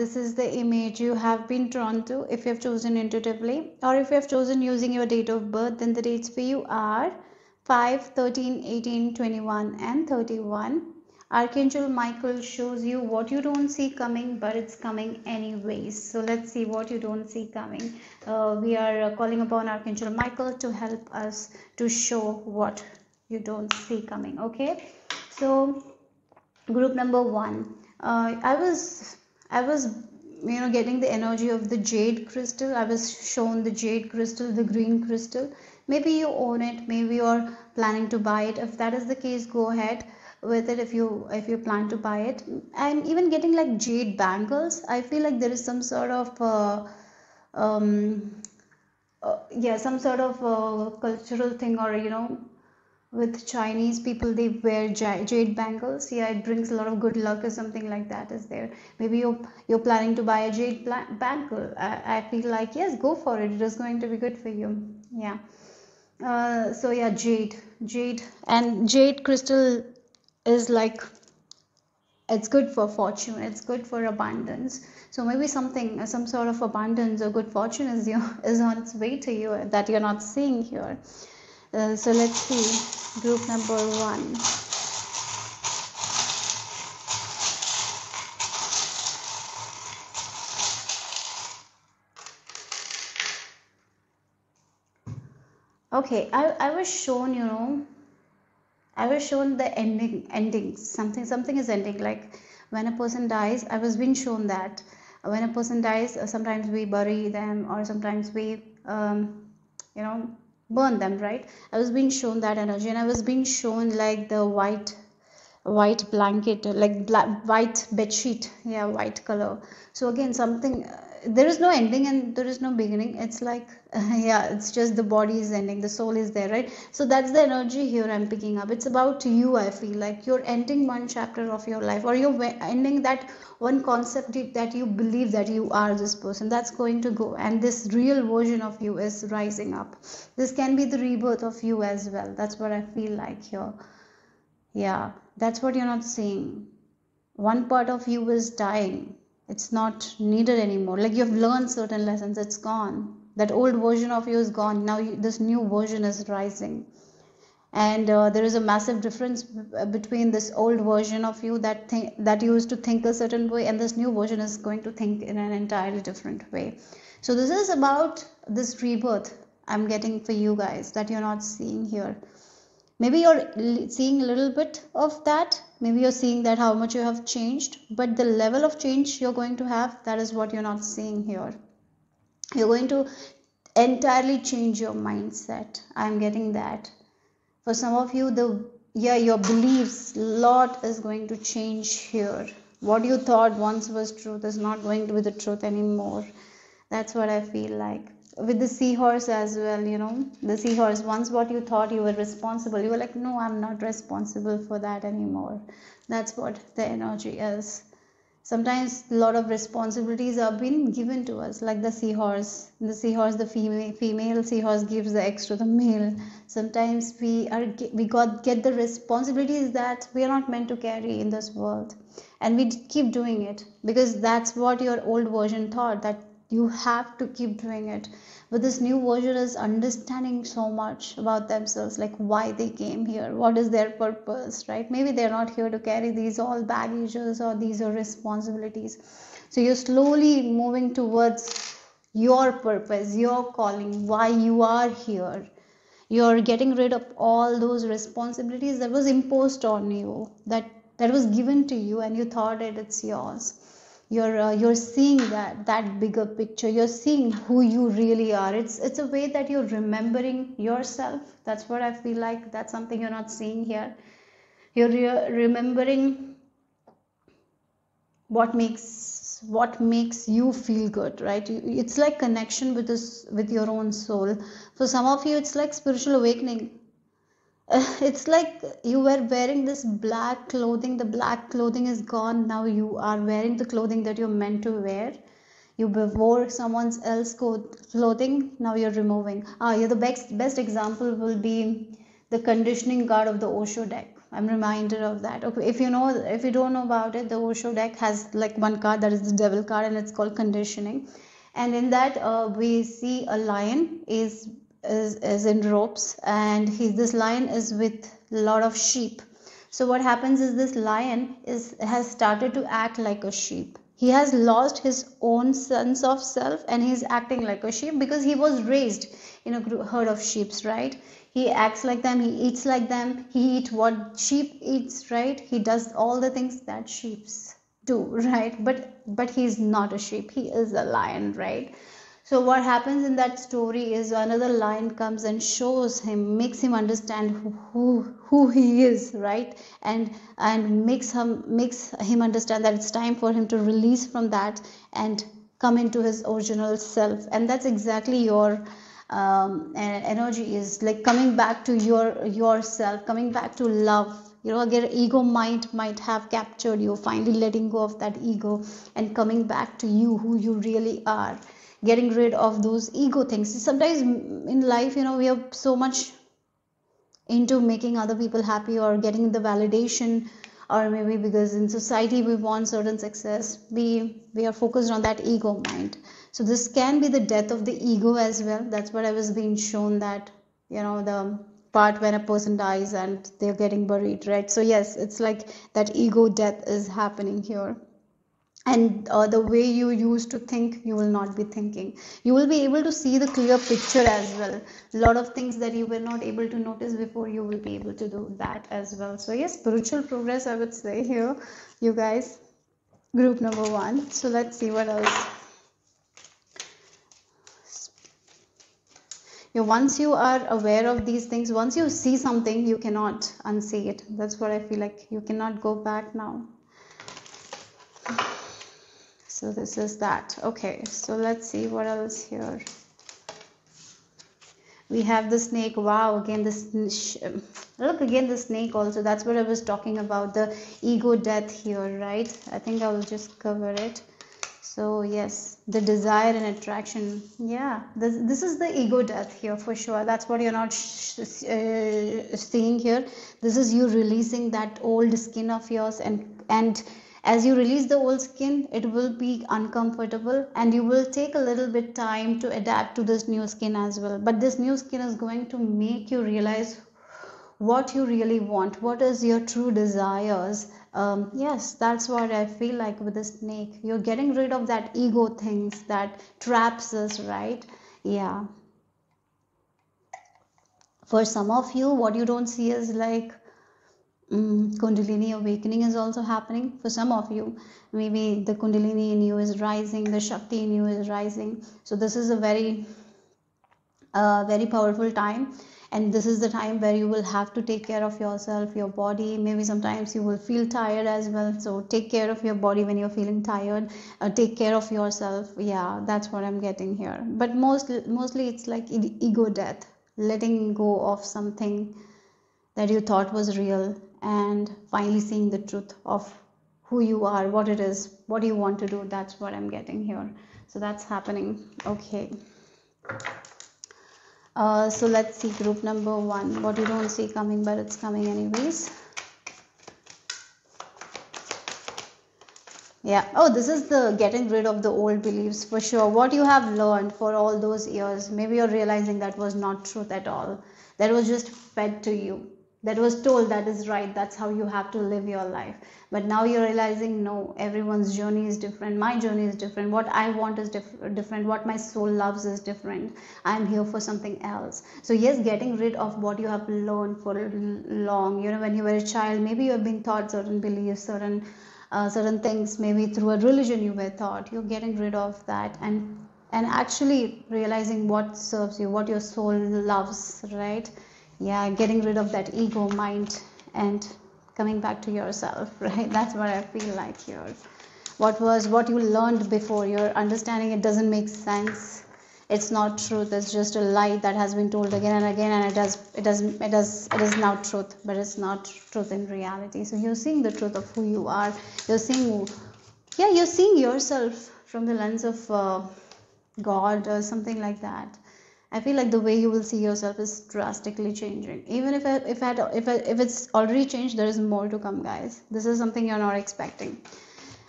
this is the image you have been drawn to. If you have chosen intuitively, or if you have chosen using your date of birth, then the dates for you are 5, 13, 18, 21 and 31. Archangel Michael shows you what you don't see coming, but it's coming anyways. So let's see what you don't see coming. We are calling upon Archangel Michael to help us to show what you don't see coming. Okay, so group number one, I was getting the energy of the jade crystal. I was shown the jade crystal, the green crystal. Maybe you own it, maybe you're planning to buy it. If that is the case, go ahead with it. If you plan to buy it. I'm even getting like jade bangles. I feel like there is some sort of um yeah, some sort of cultural thing, or with Chinese people, they wear jade bangles. Yeah, it brings a lot of good luck or something like that is there. Maybe you're planning to buy a jade bangle. I feel like, yes, go for it. It is going to be good for you. Yeah. So yeah, jade, and jade crystal is like, it's good for fortune, it's good for abundance. So maybe some sort of abundance or good fortune is on its way to you that you're not seeing here. So let's see, group number one. Okay, I was shown, I was shown the endings. Something is ending. Like when a person dies, I was being shown that when a person dies, sometimes we bury them, or sometimes we, you know, burn them. Right? I was being shown that energy, and I was being shown like the white blanket, like white bed sheet. Yeah, white color. So again, something. There is no ending and there is no beginning. It's like yeah, it's just the body is ending, the soul is there, right? So that's the energy here I'm picking up. It's about you. I feel like you're ending one chapter of your life, or you're ending that one concept that you believe that you are this person. That's going to go, and this real version of you is rising up. This can be the rebirth of you as well. That's what I feel like here. Yeah, that's what you're not seeing. One part of you is dying. It's not needed anymore. Like you've learned certain lessons, it's gone. That old version of you is gone. Now this new version is rising. And there is a massive difference between this old version of you that used to think a certain way, and this new version is going to think in an entirely different way. So this is about this rebirth I'm getting for you guys that you're not seeing here. Maybe you're seeing a little bit of that. Maybe you're seeing that how much you have changed, but the level of change you're going to have, that is what you're not seeing here. You're going to entirely change your mindset. I'm getting that. For some of you, your beliefs lot is going to change here. What you thought once was truth is not going to be the truth anymore. That's what I feel like. With the seahorse as well, the seahorse, once what you thought you were responsible, you were like, no, I'm not responsible for that anymore. That's what the energy is. Sometimes a lot of responsibilities are being given to us, like the seahorse, the female seahorse gives the eggs to the male. Sometimes we get the responsibilities that we are not meant to carry in this world, and we keep doing it because that's what your old version thought, that you have to keep doing it. But this new version is understanding so much about themselves, like why they came here, what is their purpose, right? Maybe they're not here to carry these all baggages or these are responsibilities. So you're slowly moving towards your purpose, your calling, why you are here. You're getting rid of all those responsibilities that was imposed on you, that was given to you, and you thought it's yours. You're seeing that bigger picture. You're seeing who you really are. It's a way that you're remembering yourself. That's what I feel like. That's something you're not seeing here. You're remembering what makes you feel good, right? It's like connection with your own soul. For some of you, it's like spiritual awakening. It's like you were wearing this black clothing. The black clothing is gone. Now you are wearing the clothing that you're meant to wear. You wore someone else's clothing. Now you're removing. Yeah, the best example will be the conditioning card of the Osho deck. I'm reminded of that. Okay, if you know, if you don't know about it, the Osho deck has like one card that is the devil card, and it's called conditioning. And in that, we see a lion is in ropes, and this lion is with a lot of sheep. So what happens is this lion has started to act like a sheep. He has lost his own sense of self, and he's acting like a sheep because he was raised in a herd of sheep, right? He acts like them, he eats like them, he eats what sheep eats, right? He does all the things that sheep do, right? But he's not a sheep, he is a lion, right? So what happens in that story is another lion comes and shows him, makes him understand who he is, right? And makes him understand that it's time for him to release from that and come into his original self. And that's exactly your energy, is like coming back to yourself, coming back to love. You know, again, ego might have captured you, finally letting go of that ego and coming back to you, who you really are, getting rid of those ego things. Sometimes in life, you know, we are so much into making other people happy or getting the validation, or maybe because in society we want certain success, we are focused on that ego mind. So this can be the death of the ego as well. That's what I was being shown, that, you know, the part when a person dies and they're getting buried, right? So yes, it's like that ego death is happening here. And the way you used to think, you will not be thinking. You will be able to see the clear picture as well. A lot of things that you were not able to notice before, you will be able to do that as well. So yes, spiritual progress, I would say here, you guys, group number 1. So let's see what else. Once you are aware of these things, once you see something, you cannot unsee it. That's what I feel like. You cannot go back now. So this is that. Okay, so let's see what else here. We have the snake. Wow, again this, look, again the snake also. That's what I was talking about, the ego death here, right? I think I will just cover it. So yes, the desire and attraction. Yeah, this is the ego death here for sure. That's what you're not seeing here. This is you releasing that old skin of yours, and as you release the old skin, it will be uncomfortable, and you will take a little bit time to adapt to this new skin as well. But this new skin is going to make you realize what you really want, what is your true desires. Yes, that's what I feel like with the snake. You're getting rid of that ego things that traps us, right? Yeah. For some of you, what you don't see is like Kundalini awakening is also happening. For some of you, maybe the Kundalini in you is rising, the Shakti in you is rising. So this is a very very powerful time, and this is the time where you will have to take care of yourself, your body. Maybe sometimes you will feel tired as well, so take care of your body when you're feeling tired. Take care of yourself. Yeah, that's what I'm getting here. But mostly it's like ego death, letting go of something that you thought was real, and finally seeing the truth of who you are, what it is, what you want to do. That's what I'm getting here. So that's happening. Okay. So let's see group number 1. What you don't see coming, but it's coming anyways. Yeah. Oh, this is the getting rid of the old beliefs for sure. What you have learned for all those years, maybe you're realizing that was not truth at all. That was just fed to you. That was told that is right. That's how you have to live your life. But now you're realizing, no, everyone's journey is different. My journey is different. What I want is different. What my soul loves is different. I'm here for something else. So yes, getting rid of what you have learned for long. You know, when you were a child, maybe you have been taught certain beliefs, certain things. Maybe through a religion you were taught. You're getting rid of that and actually realizing what serves you, what your soul loves, right? Yeah, getting rid of that ego mind and coming back to yourself, right? That's what I feel like here. What you learned before, you're understanding it doesn't make sense. It's not truth. It's just a lie that has been told again and again, and it is now truth, but it's not truth in reality. So you're seeing the truth of who you are. You're seeing yourself from the lens of God or something like that. I feel like the way you will see yourself is drastically changing. Even if it's already changed, there is more to come, guys. This is something you're not expecting,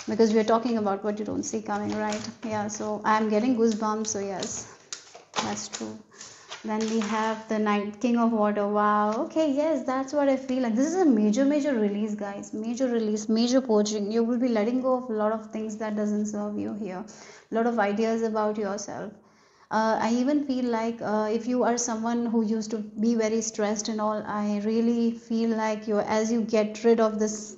because we're talking about what you don't see coming, right? Yeah, so I'm getting goosebumps. So yes, that's true. Then we have the Knight, King of Water. Wow. Okay, yes, that's what I feel like. This is a major release, guys. Major release, major purging. You will be letting go of a lot of things that doesn't serve you here. A lot of ideas about yourself. I even feel like if you are someone who used to be very stressed and all, I really feel like as you get rid of this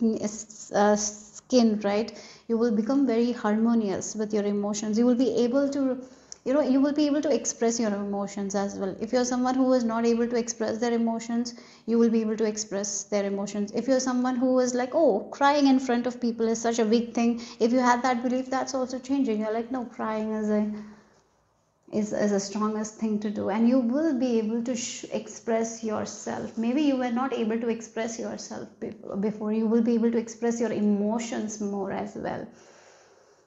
skin, right, you will become very harmonious with your emotions. You will be able to, you will be able to express your emotions as well. If you're someone who is not able to express their emotions, you will be able to express their emotions. If you're someone who is like, oh, crying in front of people is such a big thing, if you had that belief, that's also changing. You're like, no, crying is the strongest thing to do, and you will be able to express yourself. Maybe you were not able to express yourself before. You will be able to express your emotions more as well.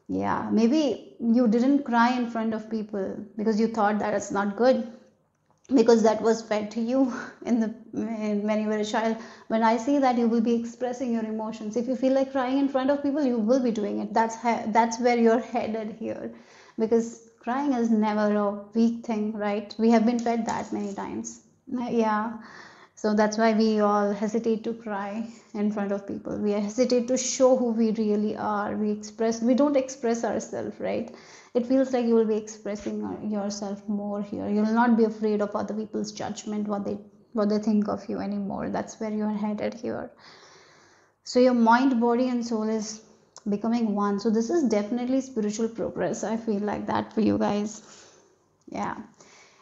Yeah, maybe you didn't cry in front of people because you thought that it's not good, because that was fed to you when you were a child. When I see that you will be expressing your emotions, if you feel like crying in front of people, you will be doing it. That's where you're headed here, because crying is never a weak thing, right? We have been fed that many times. Yeah, so that's why we all hesitate to cry in front of people. We hesitate to show who we really are. We don't express ourselves, right? It feels like you will be expressing yourself more here. You will not be afraid of other people's judgment, what they think of you anymore. That's where you are headed here. So your mind, body, and soul is becoming one. So this is definitely spiritual progress. I feel like that for you guys. Yeah,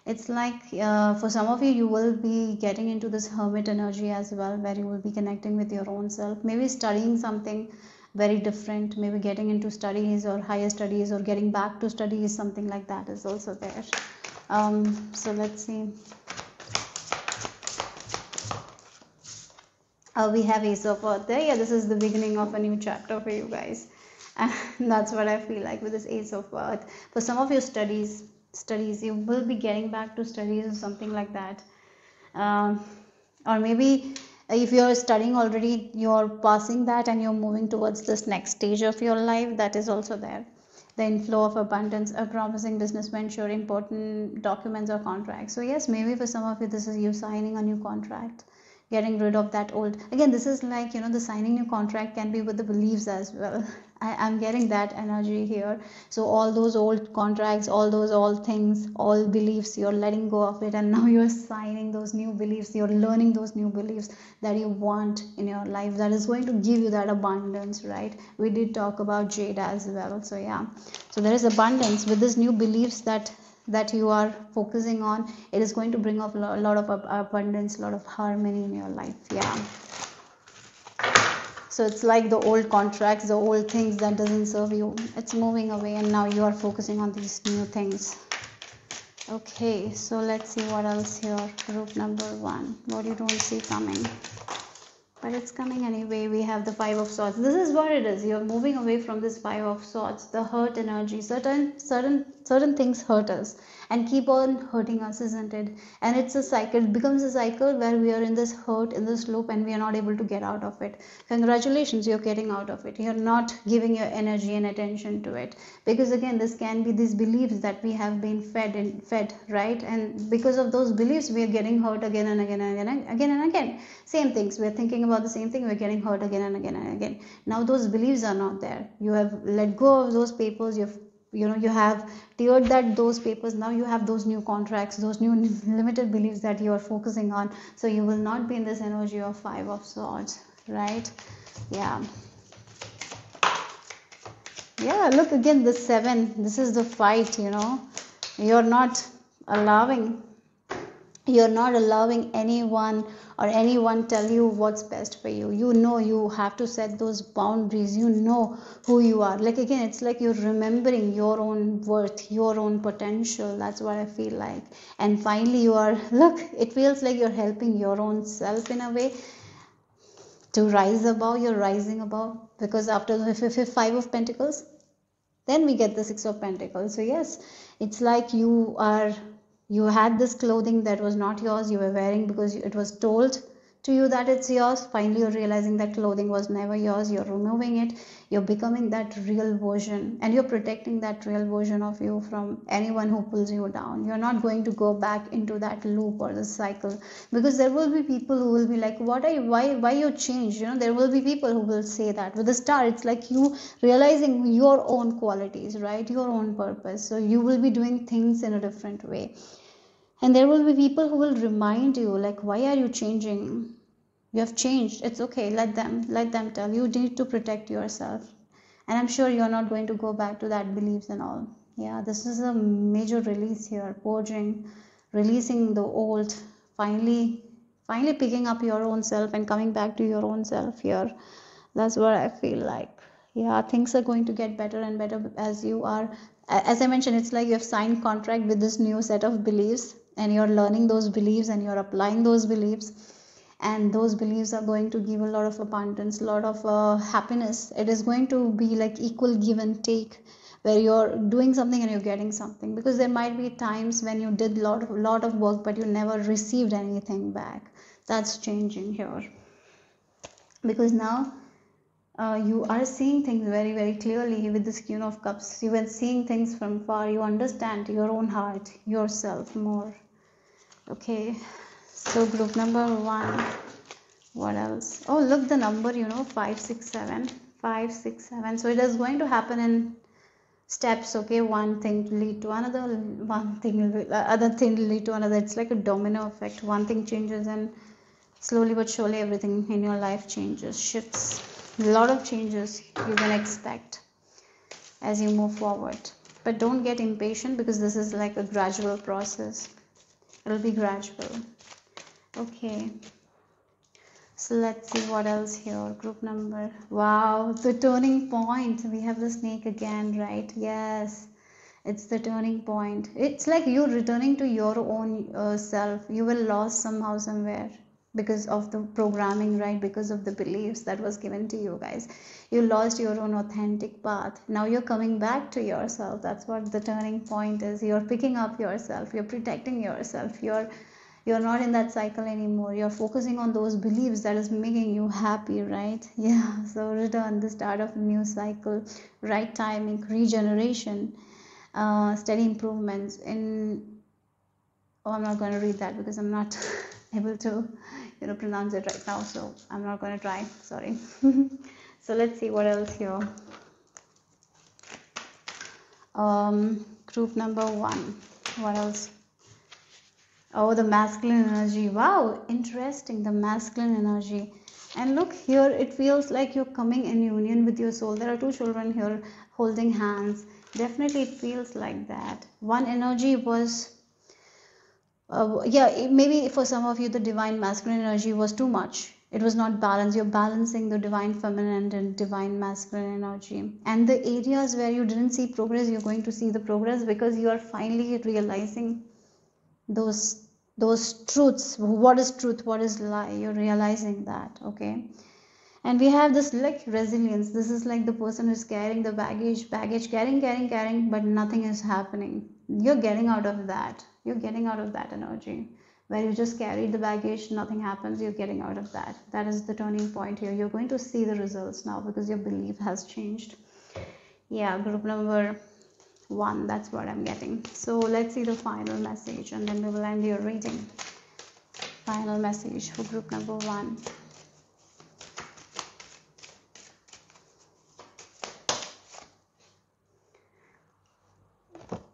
it's like for some of you, you will be getting into this hermit energy as well, where you will be connecting with your own self, maybe studying something very different, maybe getting into studies or higher studies, or getting back to studies, something like that is also there. So let's see. We have Ace of Earth there. Yeah, this is the beginning of a new chapter for you guys. And that's what I feel like with this Ace of Earth. For some of your studies, you will be getting back to studies or something like that. Or maybe if you're studying already, you're passing that and you're moving towards this next stage of your life. That is also there. The inflow of abundance, a promising business venture, important documents or contracts. So yes, maybe for some of you, this is you signing a new contract, getting rid of that old. Again, this is like, the signing new contract can be with the beliefs as well. I'm getting that energy here. So all those old contracts, all those old things, all beliefs, you're letting go of it, and now you're signing those new beliefs. You're learning those new beliefs that you want in your life, that is going to give you that abundance, right? We did talk about jade as well. So yeah, so there is abundance with these new beliefs that you are focusing on. It is going to bring up a lot of abundance, a lot of harmony in your life. Yeah, so it's like the old contracts, the old things that doesn't serve you, it's moving away, and now you are focusing on these new things. Okay, so let's see what else here. Group number 1, what you don't see coming, but it's coming anyway. We have the 5 of Swords. This is what it is. You're moving away from this 5 of Swords, the hurt energy. Certain things hurt us and keep on hurting us, isn't it? And it's a cycle. It becomes a cycle where we are in this hurt, in this loop, and we are not able to get out of it. Congratulations, you're getting out of it. You're not giving your energy and attention to it, because again, this can be these beliefs that we have been fed, right? And because of those beliefs, we are getting hurt again and again and again and again and again. Same things. We're thinking about the same thing. We're getting hurt again and again and again. Now those beliefs are not there. You have let go of those papers. You have cleared those papers. Now you have those new contracts, those new limited beliefs that you are focusing on. So you will not be in this energy of 5 of Swords, right? Yeah. Yeah, look again, the 7. This is the fight. You're not allowing anyone tell you what's best for you. You have to set those boundaries. You know who you are. Like again, it's like you're remembering your own worth, your own potential. That's what I feel like. And finally it feels like you're helping your own self in a way to rise above. You're rising above, because after the 5 of Pentacles, then we get the 6 of Pentacles. So yes, it's like you are You had this clothing that was not yours, you were wearing because it was told to you that it's yours. Finally you're realizing that clothing was never yours, you're removing it, you're becoming that real version, and you're protecting that real version of you from anyone who pulls you down. You're not going to go back into that loop or the cycle, because there will be people who will be like, what are you, why you changed, there will be people who will say that. With the star, it's like you realizing your own qualities, right, your own purpose, so you will be doing things in a different way. And there will be people who will remind you, like, why are you changing? You have changed. It's okay. Let them tell. You need to protect yourself. And I'm sure you're not going to go back to that beliefs and all. Yeah, this is a major release here. Purging, releasing the old, finally, finally picking up your own self and coming back to your own self here. That's what I feel like. Yeah, things are going to get better and better as you are. As I mentioned, it's like you have signed contract with this new set of beliefs, and you're learning those beliefs and you're applying those beliefs, and those beliefs are going to give a lot of abundance, a lot of happiness. It is going to be like equal give and take, where you're doing something and you're getting something, because there might be times when you did lot of work but you never received anything back. That's changing here, because now you are seeing things very very clearly with this Queen of Cups. You are seeing things from far, you understand your own heart, yourself more. Okay, so group number 1, what else? Oh, look, the number, 567, 567. So it is going to happen in steps. Okay, one thing to lead to another, one thing other thing to lead to another. It's like a domino effect. One thing changes and slowly but surely everything in your life changes, shifts. A lot of changes you can expect as you move forward, but don't get impatient, because this is like a gradual process. It'll be gradual. Okay, so let's see what else here. Group number, wow, the turning point. We have the snake again, right? Yes, it's the turning point. It's like you're returning to your own self. You were lost somehow somewhere because of the programming, right? Because of the beliefs that was given to you guys. You lost your own authentic path. Now you're coming back to yourself. That's what the turning point is. You're picking up yourself, you're protecting yourself, you're not in that cycle anymore. You're focusing on those beliefs that is making you happy, right? Yeah, so return, the start of a new cycle, right timing, regeneration, steady improvements in. Oh, I'm not going to read that because I'm not able to pronounce it right now, so I'm not going to try, sorry. So let's see what else here. Group number 1, what else? Oh, the masculine energy. Wow, interesting, the masculine energy. And look here, it feels like you're coming in union with your soul. There are 2 children here holding hands. Definitely it feels like that. One energy was maybe for some of you the divine masculine energy was too much. It was not balanced. You're balancing the divine feminine and divine masculine energy, and the areas where you didn't see progress, you're going to see the progress, because you are finally realizing those truths. What is truth, what is lie, you're realizing that. Okay, and we have this like resilience. This is like the person who's carrying the baggage, carrying, but nothing is happening. You're getting out of that. You're getting out of that energy where you just carry the baggage, nothing happens. You're getting out of that. That is the turning point here. You're going to see the results now because your belief has changed. Yeah, group number 1, that's what I'm getting. So let's see the final message and then we will end your reading. Final message for group number 1.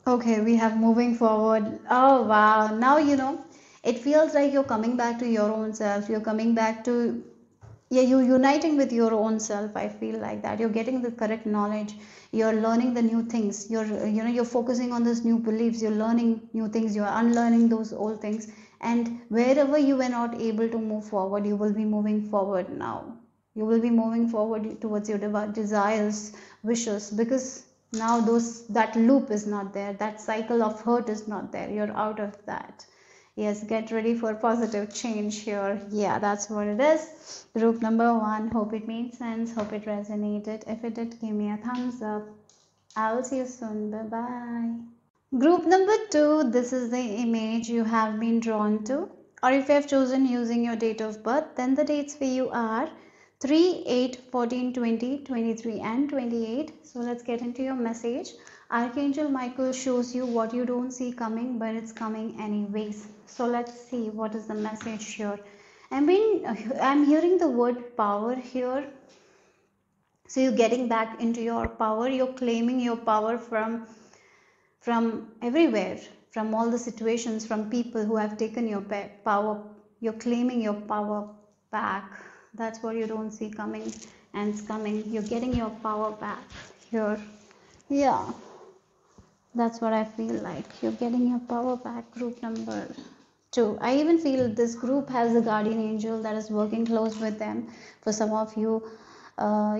Okay, we have moving forward. Oh wow, now it feels like you're coming back to your own self. You're coming back to, yeah, you're uniting with your own self. I feel like that. You're getting the correct knowledge. You're learning the new things. You're focusing on those new beliefs. You're learning new things. You're unlearning those old things. And wherever you were not able to move forward, you will be moving forward now. You will be moving forward towards your desires, wishes, because now that loop is not there. That cycle of hurt is not there. You're out of that. Yes, get ready for positive change here. Yeah, that's what it is. Group number 1. Hope it made sense. Hope it resonated. If it did, give me a thumbs up. I'll see you soon. Bye bye. Group number 2, this is the image you have been drawn to, or if you have chosen using your date of birth, then the dates for you are 3, 8, 14, 20, 23, and 28. So let's get into your message. Archangel Michael shows you what you don't see coming, but it's coming anyways. So let's see what is the message here. I'm hearing the word power here. So you're getting back into your power. You're claiming your power from everywhere, from all the situations, from people who have taken your power. You're claiming your power back. That's what you don't see coming, and it's coming. You're getting your power back here. Yeah, that's what I feel like. You're getting your power back. Group number 2. I even feel this group has a guardian angel that is working close with them. For some of you,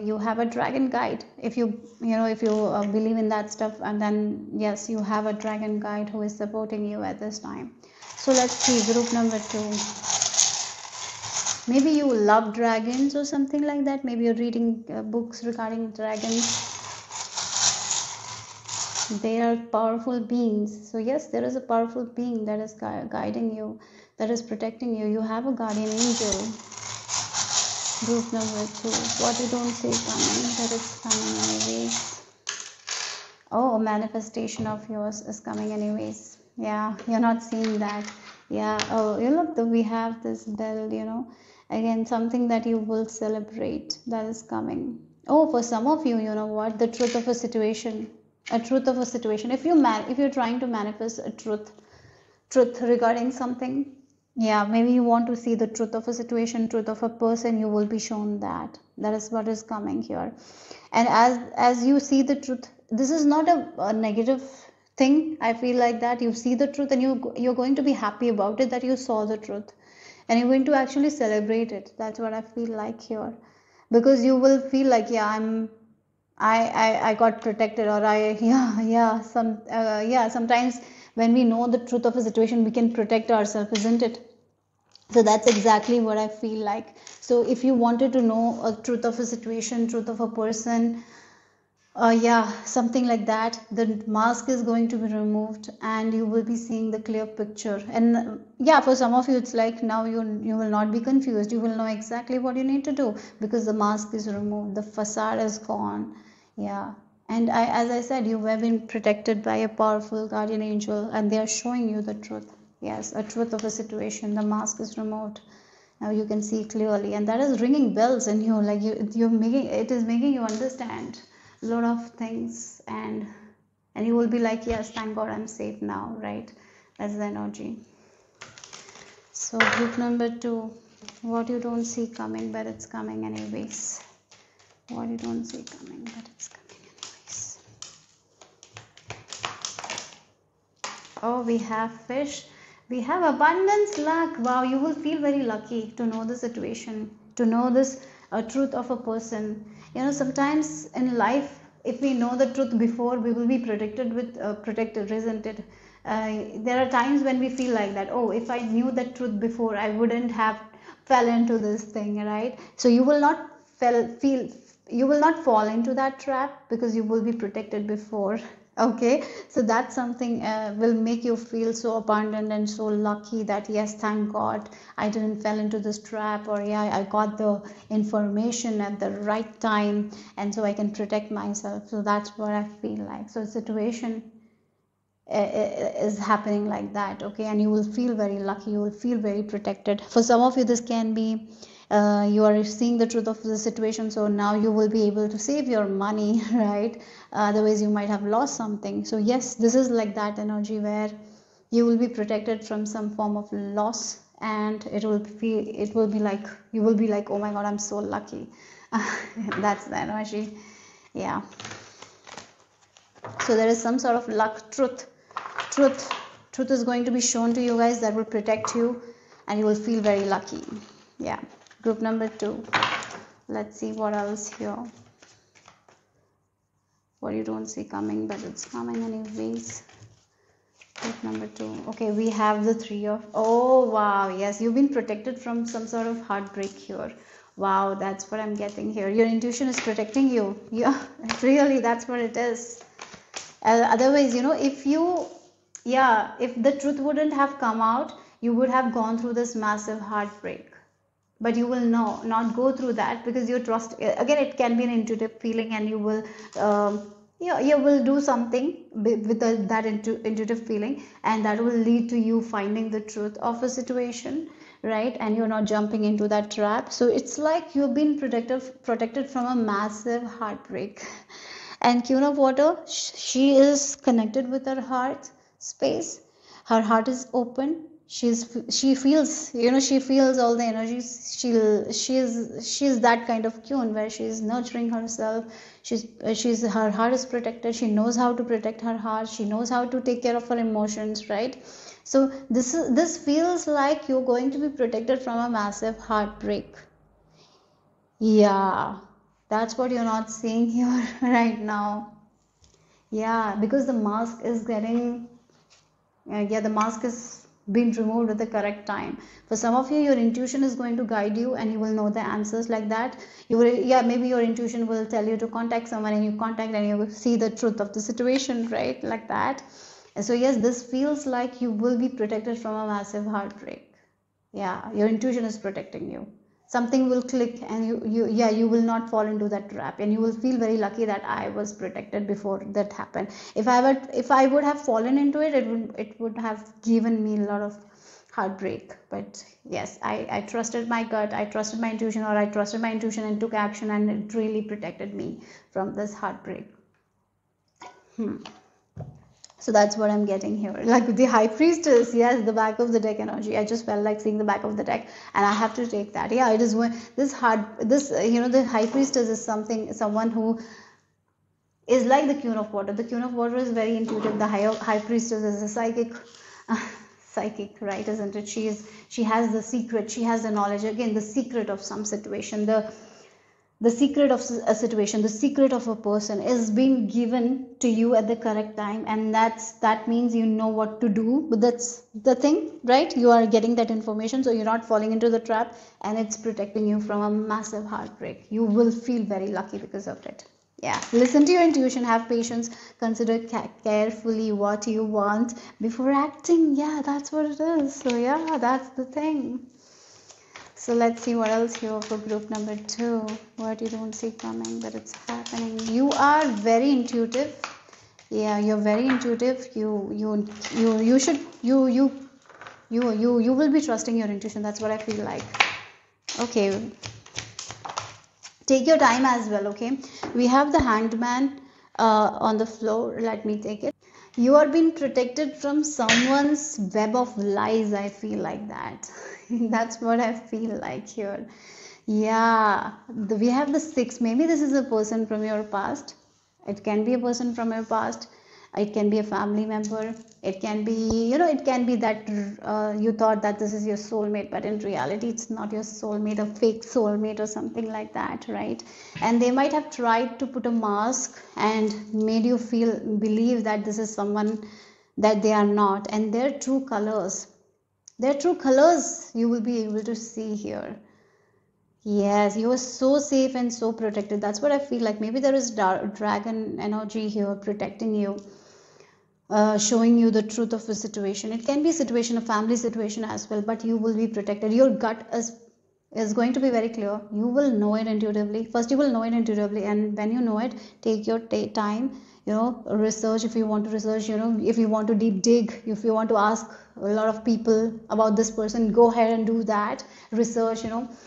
you have a dragon guide. If you believe in that stuff, and then yes, you have a dragon guide who is supporting you at this time. So let's see, group number 2. Maybe you love dragons or something like that. Maybe you're reading books regarding dragons. They are powerful beings. So yes, there is a powerful being that is guiding you, that is protecting you. You have a guardian angel. Group number 2. What you don't see coming, that is coming anyways. Oh, a manifestation of yours is coming anyways. Yeah, you're not seeing that. Yeah. Oh, you look, we have this bell, again, something that you will celebrate, that is coming. Oh, for some of you, you know what, the truth of a situation. A truth of a situation. If you're trying to manifest a truth regarding something, yeah, maybe you want to see the truth of a situation, truth of a person, you will be shown that. That is what is coming here. And as you see the truth, this is not a negative thing. I feel like that you see the truth and you're going to be happy about it, that you saw the truth, and you're going to actually celebrate it. That's what I feel like here, because you will feel like, yeah, I got protected, or sometimes when we know the truth of a situation, we can protect ourselves, isn't it? So that's exactly what I feel like. So if you wanted to know a truth of a situation, truth of a person, something like that, the mask is going to be removed and you will be seeing the clear picture. And yeah, for some of you, it's like now you will not be confused. You will know exactly what you need to do, because the mask is removed, the facade is gone. Yeah. And as I said, you have been protected by a powerful guardian angel, and they are showing you the truth. Yes, a truth of a situation. The mask is removed. Now you can see clearly, and that is ringing bells in you. Like you're making it is making you understand a lot of things, and you will be like, yes, thank God, I'm safe now, right? That's the energy. So group number 2, what you don't see coming, but it's coming anyways. What you don't see coming, but it's coming anyways. Oh, we have fish. We have abundance, luck. Wow, you will feel very lucky to know the situation, to know this truth of a person. Sometimes in life, if we know the truth before, we will be protected, isn't it? There are times when we feel like that. Oh, if I knew the truth before, I wouldn't have fell into this thing, right? So you will not fall into that trap, because you will be protected before. Okay, so that's something will make you feel so abundant and so lucky, that yes, thank God I didn't fall into this trap, or yeah, I got the information at the right time, and so I can protect myself. So that's what I feel like. So situation is happening like that. Okay, and you will feel very lucky, you will feel very protected. For some of you, this can be you are seeing the truth of the situation, so now you will be able to save your money, right? Otherwise you might have lost something. So yes, this is like that energy where you will be protected from some form of loss, and it will be like, you will be like, oh my God, I'm so lucky. That's the energy. Yeah, so there is some sort of luck, truth is going to be shown to you guys, that will protect you, and you will feel very lucky. Yeah. Group number 2, let's see what else here. What you don't see coming, but it's coming anyways. Group number 2. Okay, we have the 3 of, oh wow, yes, you've been protected from some sort of heartbreak here. Wow, that's what I'm getting here. Your intuition is protecting you. Yeah, really, that's what it is. Otherwise, if you Yeah, if the truth wouldn't have come out, you would have gone through this massive heartbreak. But you will not go through that, because you trust. Again, it can be an intuitive feeling, and you will yeah, you will do something with that intuitive feeling, and that will lead to you finding the truth of a situation, right? And you're not jumping into that trap. So it's like you've been protected from a massive heartbreak. And Queen of Water, she is connected with her heart space. Her heart is open. She feels, she feels all the energies. She's that kind of queen where she's nurturing herself. She's her heart is protected. She knows how to protect her heart. She knows how to take care of her emotions, right? So this feels like you're going to be protected from a massive heartbreak. Yeah, that's what you're not seeing here right now. Yeah, because the mask is getting, yeah, the mask is being removed at the correct time. For some of you, your intuition is going to guide you, and you will know the answers like that. You will, yeah, maybe your intuition will tell you to contact someone, and you contact, and you will see the truth of the situation, right? Like that. And so, yes, this feels like you will be protected from a massive heartbreak. Yeah, your intuition is protecting you. Something will click, and you will not fall into that trap, and you will feel very lucky that I was protected before that happened. If I would have fallen into it, it would have given me a lot of heartbreak. But yes, I trusted my gut, I trusted my intuition, or I trusted my intuition and took action, and it really protected me from this heartbreak. So that's what I'm getting here. Like the high priestess, yes, the back of the deck energy. I just felt like seeing the back of the deck, and I have to take that. Yeah, it is this hard. This the high priestess is someone who is like the queen of water. The queen of water is very intuitive. The high priestess is a psychic. Psychic, right? Isn't it? She has the secret. She has the knowledge. Again, the secret of some situation. The secret of a situation, the secret of a person is being given to you at the correct time, and that means you know what to do. But that's the thing, right? You are getting that information, so you're not falling into the trap, and it's protecting you from a massive heartbreak. You will feel very lucky because of it. Yeah, listen to your intuition, have patience, consider carefully what you want before acting. Yeah, that's what it is. So yeah, that's the thing. So let's see what else here for group number 2. What you don't see coming, but it's happening. You are very intuitive. Yeah, you're very intuitive. You should you will be trusting your intuition. That's what I feel like. Okay. Take your time as well, okay? We have the Hanged Man on the floor. Let me take it. You are being protected from someone's web of lies. I feel like that. That's what I feel like here. Yeah, we have the 6. Maybe this is a person from your past. It can be a person from your past. It can be a family member. It can be, it can be that you thought that this is your soulmate, but in reality it's not your soulmate, a fake soulmate or something like that, right? And they might have tried to put a mask and made you believe that this is someone that they are not, and their true colors you will be able to see here. Yes, you are so safe and so protected. That's what I feel like. Maybe there is dragon energy here protecting you, showing you the truth of a situation. It can be a situation, a family situation as well, but you will be protected. Your gut is going to be very clear. You will know it intuitively. First, you will know it intuitively, and when you know it, take your time. Research if you want to research. If you want to deep dig, if you want to ask a lot of people about this person, go ahead and do that research.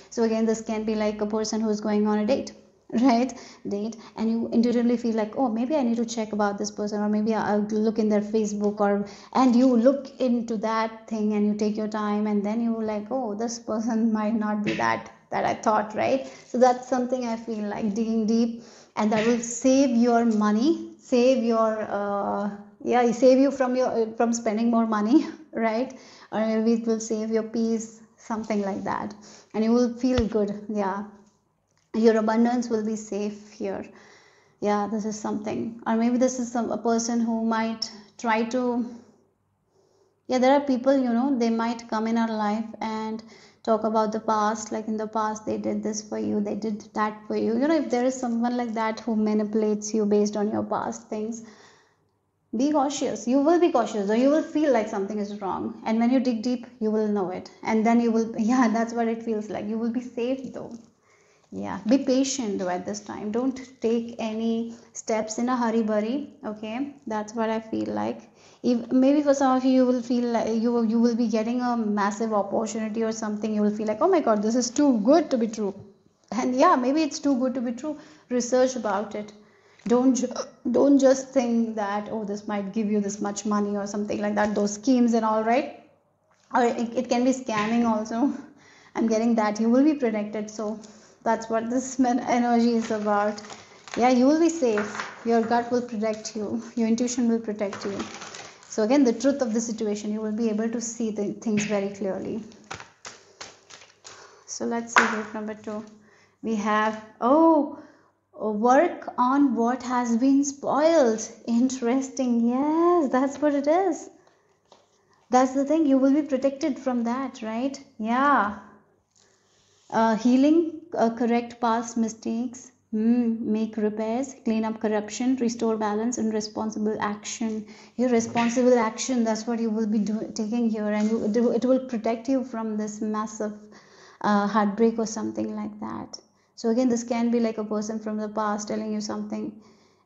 So again, this can be like a person who is going on a date. Right, date, and you intuitively feel like, oh, maybe I need to check about this person, or maybe I'll look in their Facebook, and you look into that thing, and you take your time, and then you like, oh, this person might not be that I thought, right? So that's something I feel like digging deep, and that will save your money, save your save you from spending more money, right? Or maybe it will save your peace, something like that, and you will feel good. Yeah, your abundance will be safe here. Yeah, this is something. Or maybe this is a person who might try to, yeah, there are people, they might come in our life and talk about the past, like in the past they did this for you, they did that for you. If there is someone like that who manipulates you based on your past things, Be cautious. You will be cautious, or you will feel like something is wrong. And when you dig deep, you will know it. And then you will, yeah, that's what it feels like. You will be safe though. Yeah, be patient though at this time. Don't take any steps in a hurry burry. Okay, that's what I feel like. If, maybe for some of you, you will feel like you will be getting a massive opportunity or something. You will feel like, oh my god, this is too good to be true. And yeah, maybe it's too good to be true. Research about it. Don't just think that, oh, this might give you this much money or something like that. Those schemes and all, right? Or it can be scamming also. I'm getting that you will be protected. So that's what this energy is about. Yeah, you will be safe. Your gut will protect you. Your intuition will protect you. So again, the truth of the situation, you will be able to see the things very clearly. So let's see group number 2. We have, work on what has been spoiled. Interesting. Yes, that's what it is. That's the thing. You will be protected from that, right? Yeah. Healing, correct past mistakes, make repairs, clean up corruption, restore balance, and responsible action. Your responsible action, that's what you will be taking here, and it will protect you from this massive heartbreak or something like that. So again, this can be like a person from the past telling you something,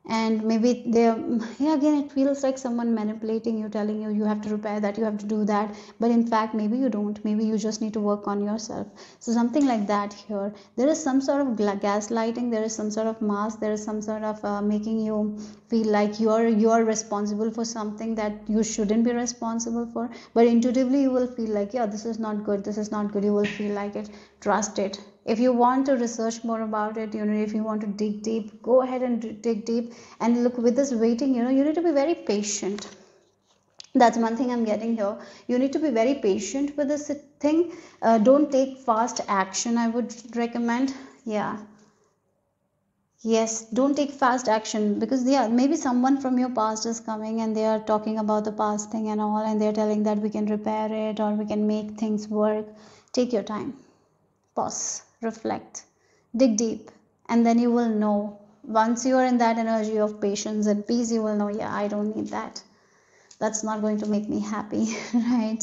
and maybe they're, yeah, again it feels like someone manipulating you, telling you you have to repair that, you have to do that, but in fact maybe you don't, maybe you just need to work on yourself. So something like that here. There is some sort of gaslighting, there is some sort of mask, there is some sort of making you feel like you're responsible for something that you shouldn't be responsible for, but intuitively you will feel like, yeah, this is not good, this is not good. You will feel like it. Trust it. If you want to research more about it, if you want to dig deep, go ahead and dig deep. And look, with this waiting, you need to be very patient. That's one thing I'm getting here. You need to be very patient with this thing. Don't take fast action, I would recommend. Yeah. Yes, don't take fast action, because yeah, maybe someone from your past is coming and they are talking about the past thing and all, and they're telling that we can repair it or we can make things work. Take your time. Pause, reflect, dig deep, and then you will know. Once you are in that energy of patience and peace, you will know, yeah, I don't need that. That's not going to make me happy, right?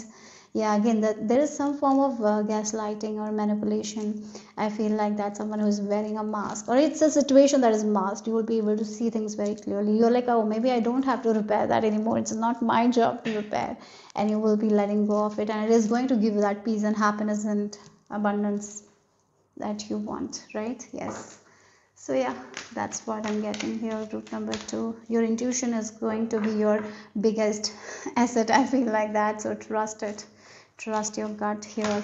Yeah, again, there is some form of gaslighting or manipulation. I feel like that someone who is wearing a mask, or it's a situation that is masked. You will be able to see things very clearly. You're like, oh, maybe I don't have to repair that anymore. It's not my job to repair, and you will be letting go of it, and it is going to give you that peace and happiness and abundance that you want, right? Yes. So yeah, that's what I'm getting here. Group number 2, your intuition is going to be your biggest asset. I feel like that. So trust it. Trust your gut here.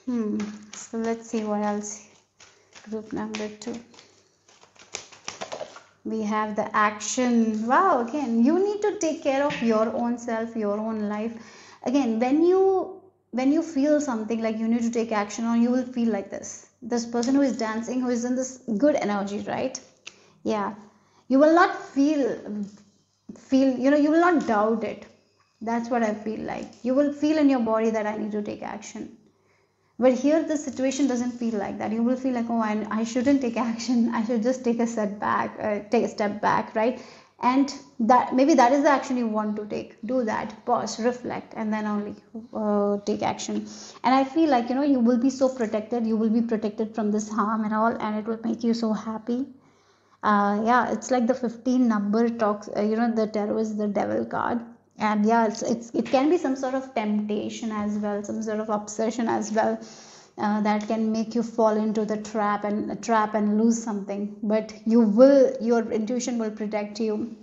So let's see what else. Group number 2. We have the action. Wow, again, you need to take care of your own self, your own life. Again, when you feel something like you need to take action, or you will feel like this person who is dancing, who is in this good energy, right? Yeah, you will not feel you will not doubt it. That's what I feel like. You will feel in your body that I need to take action. But here the situation doesn't feel like that. You will feel like, oh, I shouldn't take action. I should just take a step back, right? And that maybe that is the action you want to take. Do that, pause, reflect, and then only take action. And I feel like, you will be so protected. You will be protected from this harm and all, and it will make you so happy. Yeah, it's like the 15 number talks. The tarot is the devil card, and yeah, it can be some sort of temptation as well, some sort of obsession as well, that can make you fall into the trap and lose something. But your intuition will protect you,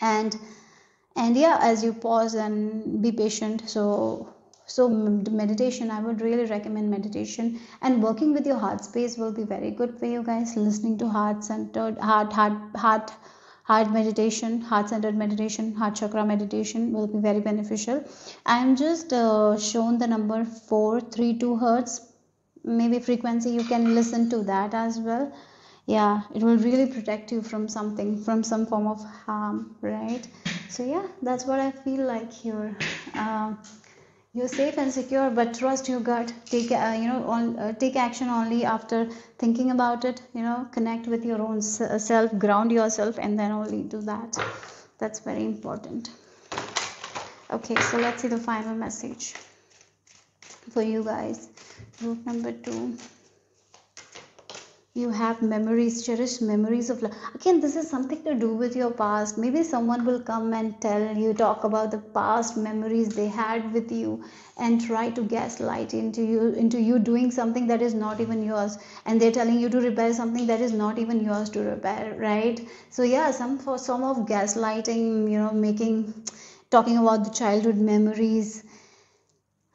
and yeah, as you pause and be patient. So meditation, I would really recommend meditation, and working with your heart space will be very good for you guys. Listening to heart-centered heart meditation, heart-centered meditation, heart chakra meditation will be very beneficial. I'm just shown the number 432 hertz, maybe frequency. You can listen to that as well. Yeah, it will really protect you from some form of harm, right? So yeah, that's what I feel like here. You're safe and secure, but trust your gut. Take take action only after thinking about it. Connect with your own self, ground yourself, and then only do that. That's very important. Okay, so let's see the final message for you guys. Group number 2. You have memories, cherished memories of love. Again, this is something to do with your past. Maybe someone will come and tell you, talk about the past memories they had with you, and try to gaslight into you doing something that is not even yours, and they're telling you to repair something that is not even yours to repair, right? So yeah, some of gaslighting, making, talking about the childhood memories.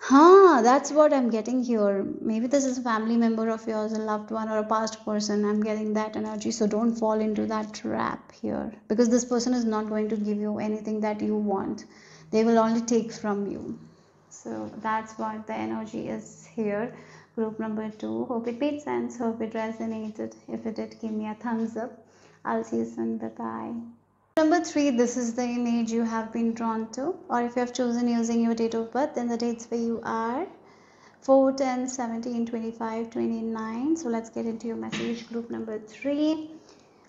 That's what I'm getting here. Maybe this is a family member of yours, a loved one, or a past person. I'm getting that energy. So don't fall into that trap here, because this person is not going to give you anything that you want. They will only take from you. So that's what the energy is here. Group number 2. Hope it made sense. Hope it resonated. If it did, give me a thumbs up. I'll see you soon. Bye bye. Number 3, this is the image you have been drawn to, or if you have chosen using your date of birth, then the dates for you are 4, 10, 17, 25, 29. So let's get into your message. Group number 3.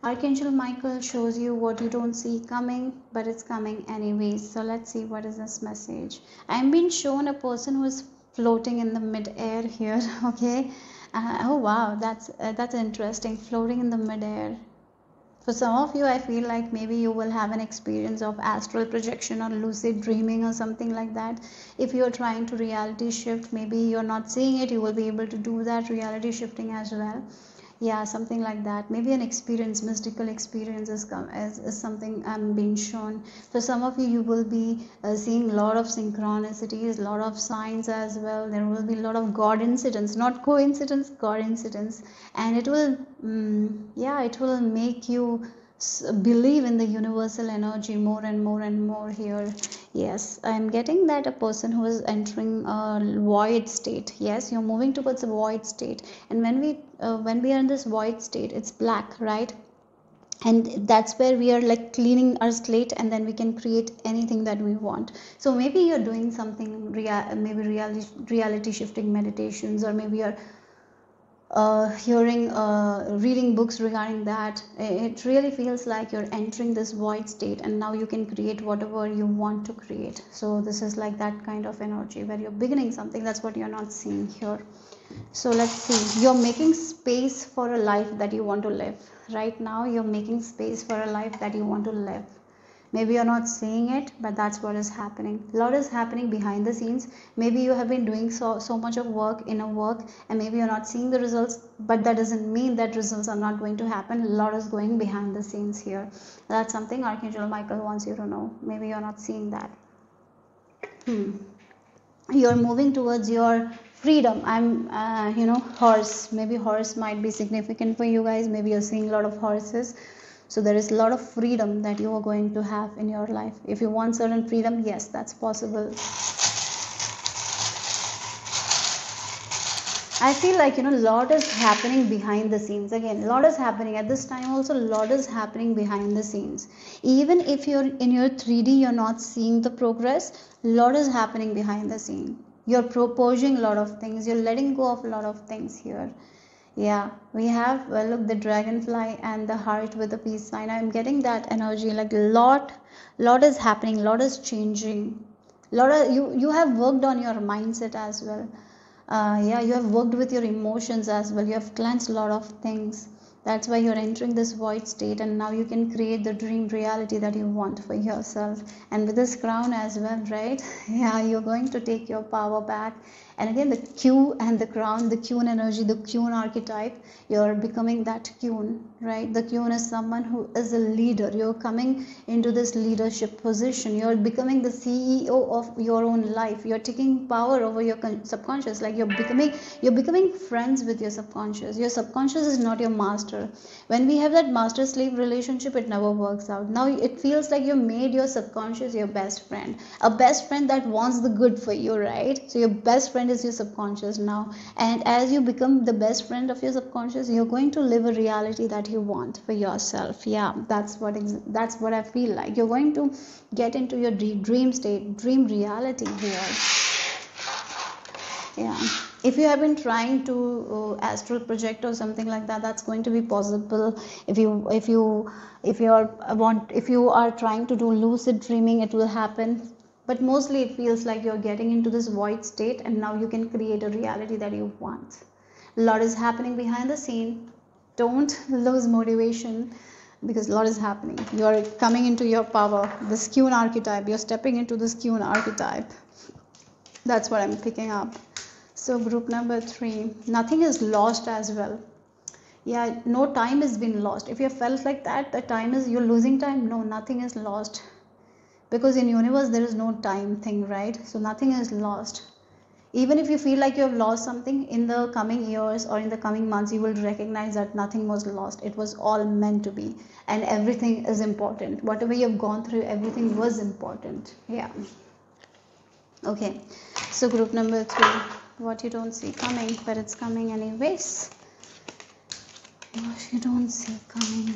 Archangel Michael shows you what you don't see coming, but it's coming anyways. So let's see what is this message. I'm being shown a person who is floating in the mid-air here. Okay. Oh wow, that's interesting. Floating in the mid-air. For some of you, I feel like maybe you will have an experience of astral projection or lucid dreaming or something like that. If you're trying to reality shift, maybe you're not seeing it, you will be able to do that reality shifting as well. Yeah, something like that. Maybe an experience, mystical experience is something I'm being shown. For some of you, you will be seeing a lot of synchronicities, a lot of signs as well. There will be a lot of God incidents, not coincidence, God incidents. And it will, it will make you believe in the universal energy more and more and more here. Yes, I'm getting that a person who is entering a void state. Yes, you're moving towards a void state, and when we are in this void state, it's black, right? And that's where we are like cleaning our slate, and then we can create anything that we want. So maybe you're doing something maybe reality shifting meditations, or maybe you're reading books regarding that. It really feels like you're entering this void state, and now you can create whatever you want to create. So this is like that kind of energy where you're beginning something. That's what you're not seeing here. So let's see, you're making space for a life that you want to live. Right now you're making space for a life that you want to live. Maybe you're not seeing it, but that's what is happening. A lot is happening behind the scenes. Maybe you have been doing so much of work, inner work, and maybe you're not seeing the results, but that doesn't mean that results are not going to happen. A lot is going behind the scenes here. That's something Archangel Michael wants you to know. Maybe you're not seeing that. You're moving towards your freedom. I'm horse. Maybe horse might be significant for you guys. Maybe you're seeing a lot of horses. So there is a lot of freedom that you are going to have in your life. If you want certain freedom, yes, that's possible. I feel like, a lot is happening behind the scenes. Again, a lot is happening at this time. Also, a lot is happening behind the scenes. Even if you're in your 3D, you're not seeing the progress. A lot is happening behind the scene. You're proposing a lot of things. You're letting go of a lot of things here. Yeah, we have, look, the dragonfly and the heart with the peace sign. I'm getting that energy, like lot is happening, lot is changing. You have worked on your mindset as well. You have worked with your emotions as well. You have cleansed a lot of things. That's why you're entering this void state, and now you can create the dream reality that you want for yourself. And with this crown as well, right? Yeah, you're going to take your power back. And again, the Q and the crown, the Qun energy, the Qun archetype, you're becoming that Qun, right? The Qun is someone who is a leader. You're coming into this leadership position. You're becoming the CEO of your own life. You're taking power over your subconscious. Like you're becoming friends with your subconscious. Your subconscious is not your master. When we have that master-slave relationship, it never works out. Now it feels like you made your subconscious your best friend. A best friend that wants the good for you, right? So your best friend is your subconscious now, and as you become the best friend of your subconscious, you're going to live a reality that you want for yourself. Yeah, that's what I feel like. You're going to get into your dream state, dream reality here. Yeah, if you have been trying to astral project or something like that, that's going to be possible. If you are trying to do lucid dreaming, it will happen. But mostly it feels like you're getting into this void state, and now you can create a reality that you want. A lot is happening behind the scene. Don't lose motivation, because a lot is happening. You're coming into your power, the skewn archetype. You're stepping into the skewn archetype. That's what I'm picking up. So group number 3, nothing is lost as well. Yeah, no time has been lost. If you felt like that, the time is, you're losing time. No, nothing is lost, because in universe there is no time thing, right? So nothing is lost. Even if you feel like you have lost something, in the coming years or in the coming months, you will recognize that nothing was lost. It was all meant to be, and everything is important. Whatever you have gone through, everything was important. Yeah. Okay, so group number 3, what you don't see coming, but it's coming anyways. What you don't see coming.